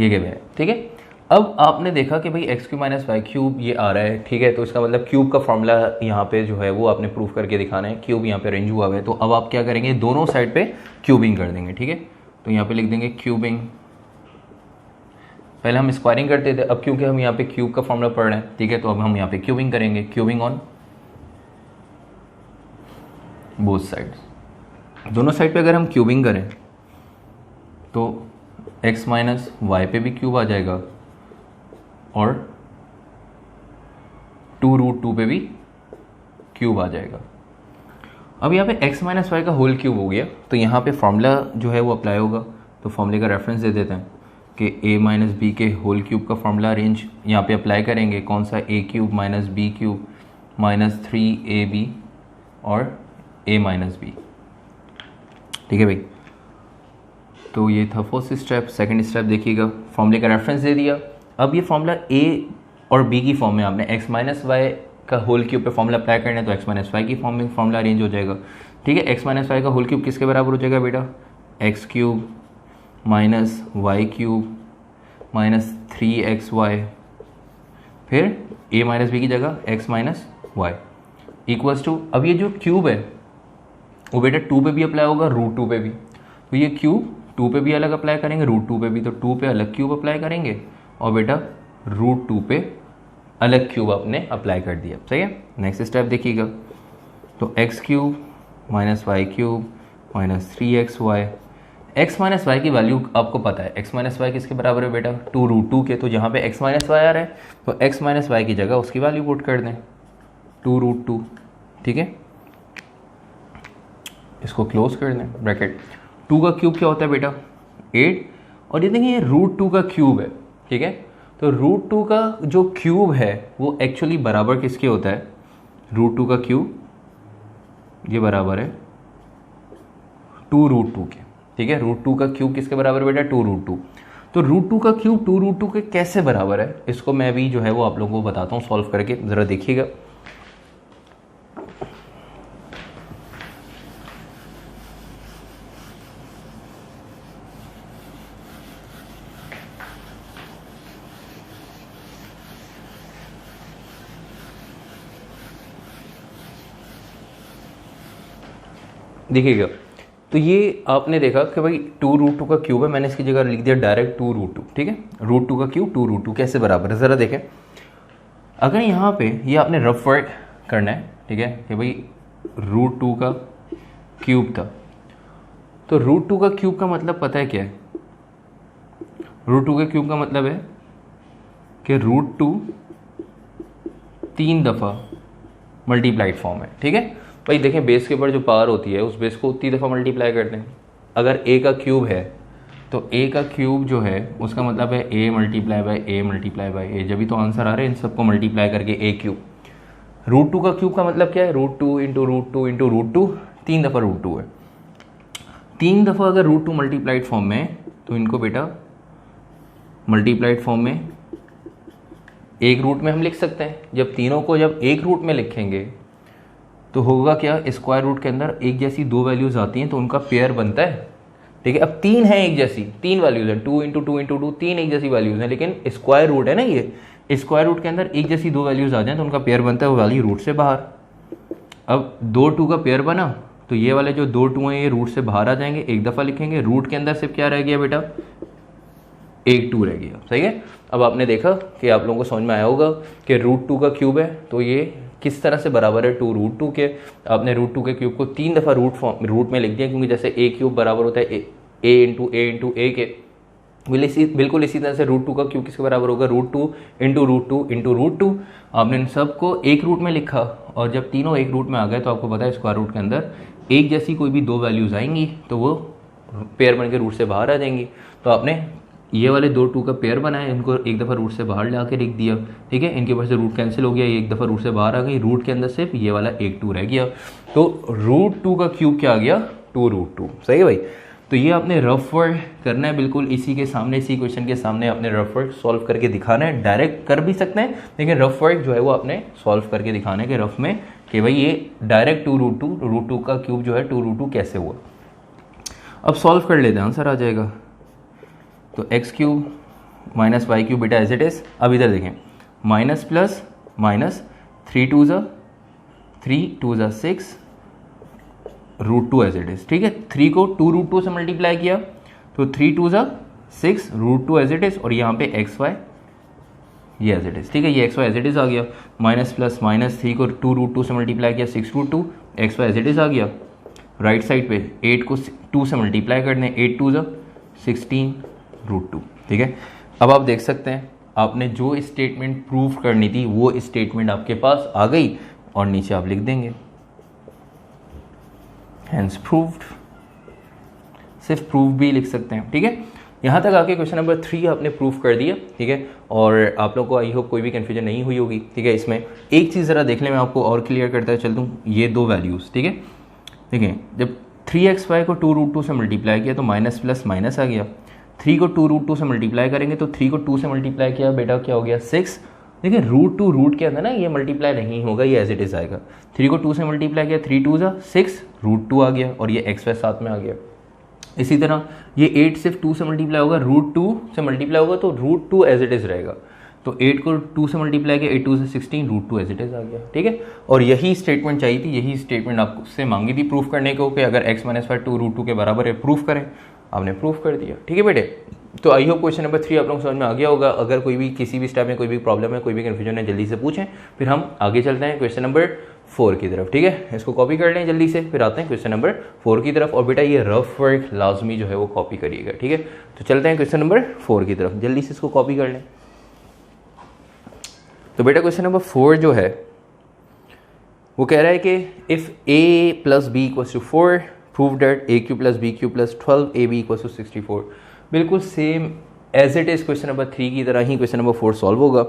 ये गिवन है। ठीक है, अब आपने देखा कि भाई x cube minus Y cube ये आ रहा है, ठीक है, तो इसका मतलब क्यूब का फॉर्मूला यहाँ पे जो है वो आपने प्रूफ करके दिखाना है। क्यूब यहाँ पे अरेंज हुआ हुआ है, तो अब आप क्या करेंगे, दोनों साइड पे क्यूबिंग कर देंगे, ठीक है। तो यहाँ पे लिख देंगे क्यूबिंग, पहले हम स्क्वायरिंग करते थे, अब क्योंकि हम यहाँ पे क्यूब का फॉर्मूला पढ़ रहे हैं, ठीक है, तो अब हम यहाँ पे क्यूबिंग करेंगे। क्यूबिंग ऑन बोथ साइड्स, दोनों साइड पे अगर हम क्यूबिंग करें तो x माइनस वाई पे भी क्यूब आ जाएगा और 2√2 पे भी क्यूब आ जाएगा। अब यहाँ पे x माइनस वाई का होल क्यूब हो गया, तो यहाँ पे फॉर्मूला जो है वो अप्लाई होगा। तो फॉर्मूले का रेफरेंस दे देते हैं कि a माइनस बी के होल क्यूब का फॉर्मूला अरेंज यहाँ पे अप्लाई करेंगे। कौन सा, a cube minus B cube minus 3ab और a माइनस बी, ठीक है भाई। तो ये था फर्स्ट स्टेप। सेकंड स्टेप देखिएगा, फॉर्मूले का रेफरेंस दे दिया। अब ये फॉर्मूला a और b की फॉर्म में आपने x माइनस वाई का होल क्यूब पे फॉर्मूला अप्लाई करना है, तो x माइनस वाई की फॉर्म में फॉर्मूला अरेंज हो जाएगा, ठीक है। x माइनस वाई का होल क्यूब किसके बराबर हो जाएगा बेटा, x cube minus Y cube minus 3xy, फिर a माइनस बी की जगह x minus y equals to, अब ये जो क्यूब है वो बेटा 2 पे भी अप्लाई होगा, √2 पे भी। तो ये क्यूब 2 पे भी अलग अप्लाई करेंगे, √2 पे भी, तो 2 पे अलग क्यूब अप्लाई करेंगे और बेटा √2 पे अलग क्यूब आपने अप्लाई कर दिया, सही है। नेक्स्ट स्टेप देखिएगा, तो x cube minus Y cube minus 3xy, x minus y की वैल्यू आपको पता है, x माइनस वाई किसके बराबर है बेटा, 2√2 के। तो जहाँ पे x माइनस वाई आ रहा है तो x माइनस वाई की जगह उसकी वैल्यू पुट कर दें, 2√2, ठीक है। इसको क्लोज कर दें ब्रैकेट। 2 का क्यूब क्या होता है बेटा, 8, और ये देखिए ये √2 का क्यूब है, ठीक है। तो √2 का जो क्यूब है वो एक्चुअली बराबर किसके होता है, √2 का क्यूब ये बराबर है 2√2 के, ठीक है। √2 का क्यूब किसके बराबर है बेटा, 2√2। तो √2 का क्यूब 2√2 के कैसे बराबर है, इसको मैं भी जो है वो आप लोगों को बताता हूँ सॉल्व करके, ज़रा देखिएगा। देखिएगा, तो ये आपने देखा कि भाई 2√2 का क्यूब है, मैंने इसकी जगह लिख दिया डायरेक्ट 2√2, ठीक है। √2 का क्यूब 2√2 कैसे बराबर है, ज़रा देखें। अगर यहाँ पे ये आपने रफ वर्क करना है, ठीक है, कि भाई √2 का क्यूब था, तो √2 का क्यूब का मतलब पता है क्या है, √2 के क्यूब का मतलब है कि √2 3 दफ़ा मल्टीप्लाइड फॉर्म है, ठीक है भाई। देखें, बेस के ऊपर जो पावर होती है उस बेस को उतनी दफ़ा मल्टीप्लाई करते हैं। अगर a का क्यूब है तो a का क्यूब जो है उसका मतलब है a multiply by a multiply by a, जब भी तो आंसर आ रहे हैं इन सबको मल्टीप्लाई करके a क्यूब। √2 का क्यूब का मतलब क्या है, √2 इंटू √2 इंटू √2, 3 दफ़ा √2 है। 3 दफ़ा अगर √2 मल्टीप्लाइड फॉर्म में है तो इनको बेटा मल्टीप्लाइड फॉर्म में एक रूट में हम लिख सकते हैं। जब तीनों को जब एक रूट में लिखेंगे तो होगा क्या, स्क्वायर रूट के अंदर एक जैसी दो वैल्यूज आती हैं तो उनका पेयर बनता है, ठीक है। अब 3 है एक जैसी, 3 वैल्यूज हैं, 2 इंटू 2 इंटू 2, 3 एक जैसी वैल्यूज हैं, लेकिन स्क्वायर रूट है ना, ये स्क्वायर रूट के अंदर एक जैसी दो वैल्यूज आ जाए तो उनका पेयर बनता है वो वैल्यू रूट से बाहर। अब 2 2 का पेयर बना तो ये वाले जो 2 2 हैं ये रूट से बाहर आ जाएंगे, एक दफ़ा लिखेंगे, रूट के अंदर सिर्फ क्या रह गया बेटा, एक 2 रह गया, सही है। अब आपने देखा कि आप लोगों को समझ में आया होगा कि √2 का क्यूब है तो ये किस तरह से बराबर है 2√2 के। आपने √2 के क्यूब को 3 दफ़ा रूट में लिख दिया, क्योंकि जैसे a क्यूब बराबर होता है a इंटू a के, बिल्कुल इसी तरह से √2 का क्यूब किसके बराबर होगा, √2 इंटू √2 इंटू √2। आपने इन सबको एक रूट में लिखा और जब तीनों एक रूट में आ गए तो आपको पता है स्क्वायर रूट के अंदर एक जैसी कोई भी दो वैल्यूज आएंगी तो वो पेयर बन के रूट से बाहर आ जाएंगी। तो आपने ये वाले 2 2 का पेयर बनाया, इनको एक दफ़ा रूट से बाहर ला के लिख दिया, ठीक है। इनके पास से रूट कैंसिल हो गया, ये एक दफ़ा रूट से बाहर आ गई, रूट के अंदर सिर्फ ये वाला एक 2 रह गया। तो √2 का क्यूब क्या आ गया, 2√2, सही है भाई। तो ये आपने रफ वर्क करना है, बिल्कुल इसी के सामने, इसी क्वेश्चन के सामने आपने रफ वर्क सॉल्व करके दिखाना है। डायरेक्ट कर भी सकते हैं लेकिन रफ वर्क जो है वो आपने सॉल्व करके दिखाना है कि रफ में कि भाई ये डायरेक्ट 2√2 का क्यूब जो है 2√2 कैसे हुआ। अब सॉल्व कर लेते हैं, आंसर आ जाएगा। तो x cube minus Y cube बेटा एज इट इज़। अब इधर देखें, माइनस प्लस माइनस, 3 2 ज़ा 6 रूट 2 एज इट इज़। ठीक है, 3 को 2 रूट 2 से मल्टीप्लाई किया तो 3 2 ज़ा 6 रूट 2 एज इट इज़, और यहाँ पे एक्स वाई ये एज इट इज़। ठीक है, ये X Y as it is आ गया। माइनस प्लस माइनस, 3 को 2 रूट 2 से मल्टीप्लाई किया 6 root 2, X Y as it is आ गया। राइट साइड पे 8 को 2 से मल्टीप्लाई कर दें, 8 2 ज़ा 16 रूट 2। ठीक है, अब आप देख सकते हैं आपने जो स्टेटमेंट प्रूव करनी थी वो स्टेटमेंट आपके पास आ गई, और नीचे आप लिख देंगे हैंस प्रूव्ड। सिर्फ प्रूव भी लिख सकते हैं। ठीक है, यहाँ तक आके क्वेश्चन नंबर 3 आपने प्रूव कर दिया। ठीक है, और आप लोगों को आई होप कोई भी कन्फ्यूजन नहीं हुई होगी। ठीक है, इसमें एक चीज़ ज़रा देख लें, मैं आपको और क्लियर करता चलता हूँ। ये दो वैल्यूज़, ठीक है, देखें, जब 3xy को 2 रूट 2 से मल्टीप्लाई किया तो माइनस प्लस माइनस आ गया। 3 को 2 रूट 2 से मल्टीप्लाई करेंगे तो 3 को 2 से मल्टीप्लाई किया बेटा क्या हो गया 6। देखिए रूट टू रूट के अंदर ना ये मल्टीप्लाई नहीं होगा, ये एज इट इज़ आएगा। 3 को 2 से मल्टीप्लाई किया, 3 2 ज़ा 6 रूट 2 आ गया, और ये एक्स वाई साथ में आ गया। इसी तरह ये 8 सिर्फ 2 से मल्टीप्लाई होगा, रूट 2 से मल्टीप्लाई होगा तो रूट 2 एज इट इज़ रहेगा। तो 8 को 2 से मल्टीप्लाई किया, 8 2 से 16 रूट 2 एज इट इज़ आ गया। ठीक है, और यही स्टेटमेंट चाहिए थी, यही स्टेटमेंट आपसे मांगी थी प्रूफ करने को कि अगर x माइनस वाई 2 रूट 2 के बराबर है प्रूफ करें। आपने प्रूफ कर दिया। ठीक है बेटे, तो आई होप क्वेश्चन नंबर 3 आप लोगों को समझ में आ गया होगा। अगर कोई भी किसी भी स्टेप में कोई भी प्रॉब्लम है, कोई भी कन्फ्यूजन है, जल्दी से पूछें। फिर हम आगे चलते हैं क्वेश्चन नंबर 4 की तरफ। ठीक है, इसको कॉपी कर लें जल्दी से, फिर आते हैं क्वेश्चन नंबर 4 की तरफ। और बेटा ये रफ वर्क लाजमी जो है वो कॉपी करिएगा। ठीक है, तो चलते हैं क्वेश्चन नंबर 4 की तरफ, जल्दी से इसको कॉपी कर लें। तो बेटा क्वेश्चन नंबर 4 जो है वो कह रहा है कि if a plus b equals to 4 prove that a cube plus b cube plus 12 ab equals to 64। बिल्कुल same as it is question number 3 की तरह ही क्वेश्चन नंबर 4 सॉल्व होगा।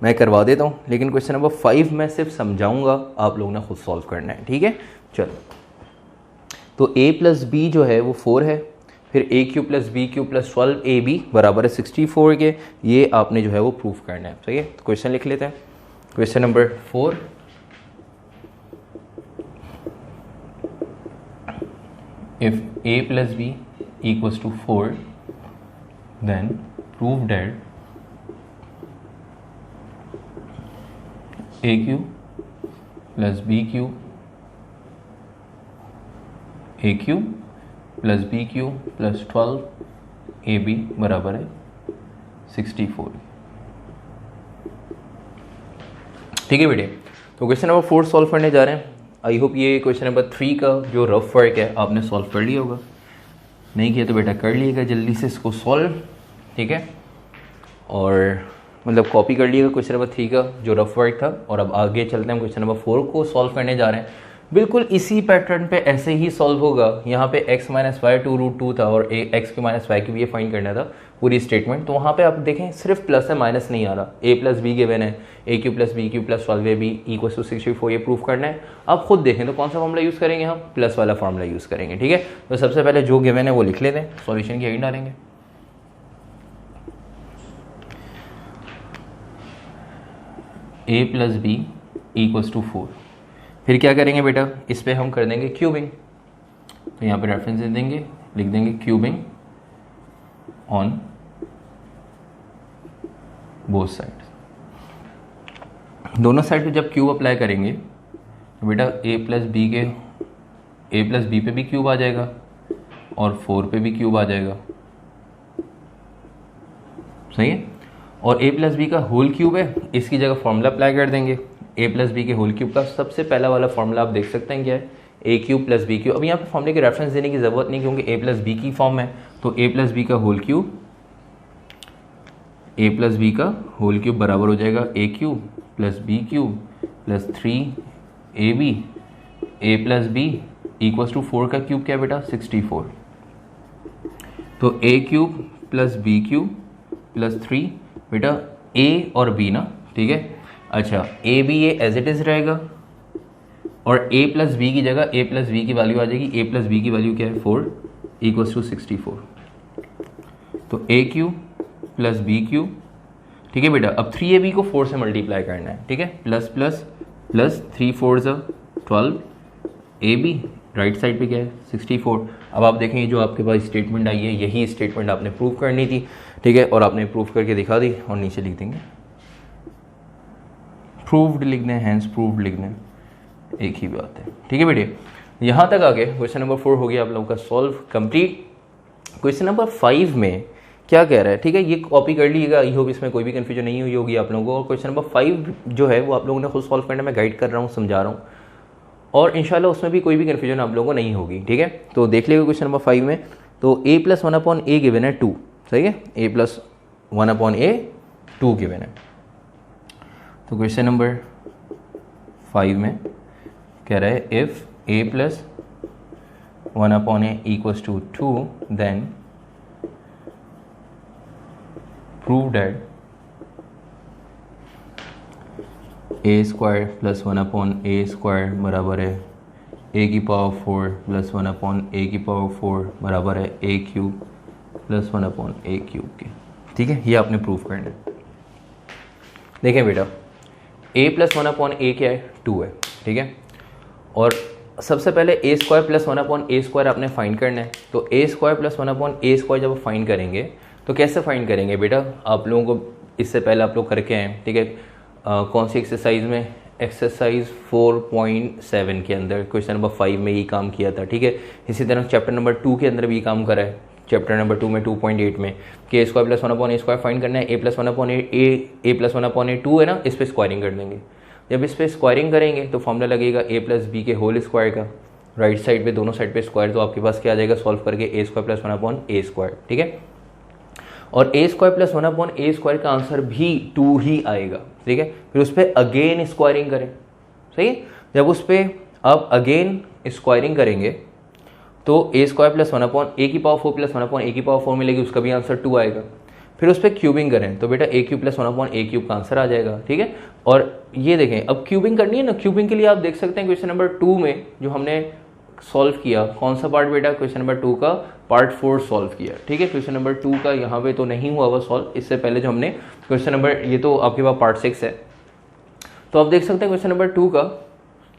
मैं करवा देता हूँ, लेकिन क्वेश्चन नंबर 5 मैं सिर्फ समझाऊंगा, आप लोगों ने खुद सॉल्व करना है। ठीक है, चलो, तो a प्लस बी जो है वो 4 है, फिर a cube plus b cube plus 12 ab बराबर है 64 के। ये आपने जो है वो प्रूफ करना है। सही है, तो क्वेश्चन लिख लेते हैं। Question number 4, if a plus b equals to 4 then prove that a cube plus b cube plus b cube plus 12 ab बराबर है 64। ठीक है बेटे, तो क्वेश्चन नंबर 4 सॉल्व करने जा रहे हैं। आई होप ये क्वेश्चन नंबर 3 का जो रफ वर्क है आपने सॉल्व कर लिया होगा, नहीं किया तो बेटा कर लिएगा जल्दी से इसको सॉल्व। ठीक है, और मतलब कॉपी कर लिएगा क्वेश्चन नंबर 3 का जो रफ वर्क था। और अब आगे चलते हैं, क्वेश्चन नंबर 4 को सॉल्व करने जा रहे हैं। बिल्कुल इसी पैटर्न पे ऐसे ही सॉल्व होगा। यहाँ पे x माइनस वाई 2 रूट 2 था और x cube minus y cube ये फाइंड करना था पूरी स्टेटमेंट। तो वहाँ पे आप देखें सिर्फ प्लस है, माइनस नहीं आ रहा। a प्लस बी गिवन है, a cube plus b cube plus 12 ab equals to 64, ये प्रूफ करना है। आप खुद देखें तो कौन सा फॉर्मूला यूज़ करेंगे, हम प्लस वाला फॉर्मूला यूज़ करेंगे। ठीक है, तो सबसे पहले जो गिवन है वो लिख लेते हैं, सॉल्यूशन की आई डालेंगे। a plus b equals to 4, फिर क्या करेंगे बेटा, इस पे हम कर देंगे क्यूबिंग। तो यहाँ पे रेफरेंस दे देंगे, लिख देंगे क्यूबिंग ऑन बोथ साइड। दोनों साइड पे जब क्यूब अप्लाई करेंगे तो बेटा a प्लस बी पे भी क्यूब आ जाएगा और 4 पे भी क्यूब आ जाएगा। सही है, और a प्लस बी का होल क्यूब है, इसकी जगह फॉर्मूला अप्लाई कर देंगे। a प्लस बी के होल क्यूब का सबसे पहला वाला फॉर्मूला आप देख सकते हैं क्या है, a cube plus B cube. अब यहाँ पे फॉर्मूले के रेफरेंस देने की ज़रूरत नहीं क्योंकि a प्लस बी की फॉर्म है। तो a प्लस बी का होल क्यूब बराबर हो जाएगा a cube plus B cube plus 3ab। a plus b equals to 4 का क्यूब क्या है बेटा 64। तो a cube plus B cube plus 3 बेटा a और b ना, ठीक है। अच्छा a b ये एज इट इज़ रहेगा और a प्लस बी की जगह a प्लस बी की वैल्यू आ जाएगी। a प्लस बी की वैल्यू क्या है 4 इक्वल्स टू 64। तो a cube plus B cube, ठीक है बेटा। अब 3ab को 4 से मल्टीप्लाई करना है, ठीक है। Plus plus plus 3 4 12 ab, right side पे क्या है 64। अब आप देखें जो आपके पास स्टेटमेंट आई है यही स्टेटमेंट आपने प्रूव करनी थी, ठीक है, और आपने प्रूव करके दिखा दी और नीचे लिख देंगे प्रूव्ड लिखना है, हैंस प्रूव्ड लिखना है, एक ही बात है, ठीक है बेटे। यहाँ तक आगे क्वेश्चन नंबर 4 हो गया आप लोगों का सॉल्व कंप्लीट। क्वेश्चन नंबर 5 में क्या कह रहा है, ठीक है, ये कॉपी कर लीजिएगा, आई होप इसमें कोई भी कन्फ्यूजन नहीं हुई होगी आप लोगों को। और क्वेश्चन नंबर 5 जो है वो आप लोगों ने खुद सॉल्व करना, मैं गाइड कर रहा हूँ, समझा रहा हूँ, और इंशाल्लाह उसमें भी कोई भी कन्फ्यूजन आप लोगों को नहीं होगी, ठीक है। तो देख लीजिएगा क्वेश्चन नंबर 5 में, तो a + 1/a गिवन है 2, सही है, a + 1/a 2 गिवन है। तो क्वेश्चन नंबर 5 में कह रहा है if a + 1/a = 2 then prove that a² + 1/a² बराबर है a⁴ + 1/a⁴ बराबर है a³ + 1/a³ के, ठीक है, ये आपने प्रूव करना है। देखें बेटा a + 1/a क्या है, 2 है, ठीक है, और सबसे पहले a² + 1/a² आपने फाइंड करना है। तो a² + 1/a² जब फाइंड करेंगे तो कैसे फाइंड करेंगे बेटा, आप लोगों को इससे पहले आप लोग करके आए, ठीक है, कौन सी एक्सरसाइज में, एक्सरसाइज 4.7 के अंदर क्वेश्चन नंबर 5 में ये काम किया था, ठीक है। इसी तरह चैप्टर नंबर 2 के अंदर भी ये काम करा है, चैप्टर नंबर 2 में 2.8 में कि a² + 1/a² फाइंड करना है, a + 1/a 2 है ना, इस पर स्क्वायरिंग कर देंगे। जब इस पर स्क्वायरिंग करेंगे तो फॉर्मूला लगेगा a + b के होल स्क्वायर का, राइट साइड पे दोनों साइड पे स्क्वायर, तो आपके पास क्या आ जाएगा सॉल्व करके a² + 1/a², ठीक है। और a² + 1/a² का आंसर भी 2 ही आएगा, ठीक है। फिर उस पर अगेन स्क्वायरिंग करें, सही है। जब उस पर अब अगेन स्क्वायरिंग करेंगे तो a² + 1/a⁴ + 1/a⁴ मिलेगी, उसका भी आंसर 2 आएगा। फिर उस पर क्यूबिंग करें तो बेटा a³ + 1/a³ का आंसर आ जाएगा, ठीक है। और ये देखें अब क्यूबिंग करनी है ना, क्यूबिंग के लिए आप देख सकते हैं क्वेश्चन नंबर 2 में जो हमने सॉल्व किया, कौन सा पार्ट बेटा, क्वेश्चन नंबर 2 का पार्ट 4 सॉल्व किया, ठीक है। क्वेश्चन नंबर 2 का यहाँ पे तो नहीं हुआ सॉल्व, इससे पहले जो हमने क्वेश्चन नंबर, ये तो आपके पास पार्ट 6 है, तो आप देख सकते हैं क्वेश्चन नंबर 2 का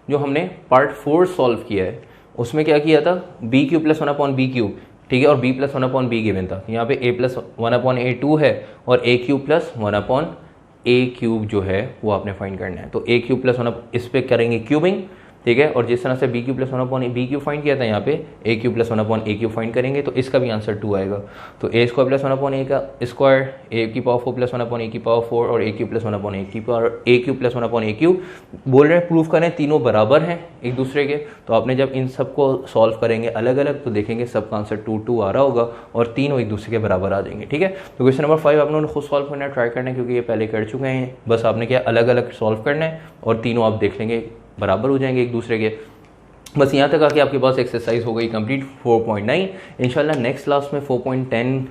जो हमने पार्ट 4 सॉल्व किया है उसमें क्या किया था, b³ + 1/b³, ठीक है, और b + 1/b गिवन था। यहाँ पे a + 1/a2 है और a³ + 1/a³ जो है वो आपने फाइंड करना है। तो a³ + 1, इस पे करेंगे क्यूबिंग, ठीक है, और जिस तरह से b³ + 1/b³ फाइंड किया था यहाँ पे a³ + 1/a³ फाइंड करेंगे तो इसका भी आंसर 2 आएगा। तो a² + 1/a का स्क्वायर, a⁴ + 1/a⁴ और a³ + 1/a³ बोल रहे हैं प्रूफ करें, तीनों बराबर हैं एक दूसरे के। तो आपने जब इन सबको सॉल्व करेंगे अलग अलग तो देखेंगे सबका आंसर 2 आ रहा होगा और तीनों एक दूसरे के बराबर आ जाएंगे, ठीक है। तो क्वेश्चन नंबर 5 आप लोगों ने खुद सॉल्व करना है, ट्राई करना है, क्योंकि ये पहले कर चुके हैं, बस आपने क्या अलग अलग सॉल्व करना है और तीनों आप देख लेंगे बराबर हो जाएंगे एक दूसरे के। बस यहाँ तक आके आपके पास एक्सरसाइज हो गई कंप्लीट 4.9। इंशाल्लाह नेक्स्ट क्लास में 4.10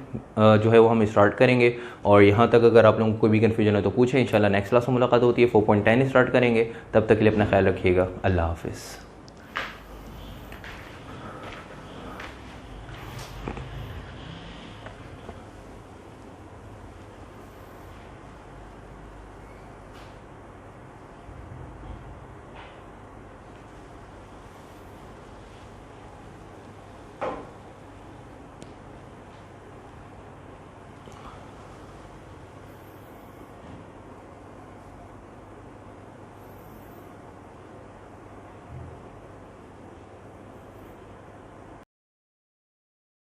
जो है वो हम स्टार्ट करेंगे। और यहाँ तक अगर आप लोगों को कोई भी कन्फ्यूजन है तो पूछें, इंशाल्लाह नेक्स्ट क्लास में मुलाकात होती है, 4.10 स्टार्ट करेंगे। तब तक के लिए अपना ख्याल रखिएगा, अल्लाह हाफिज़।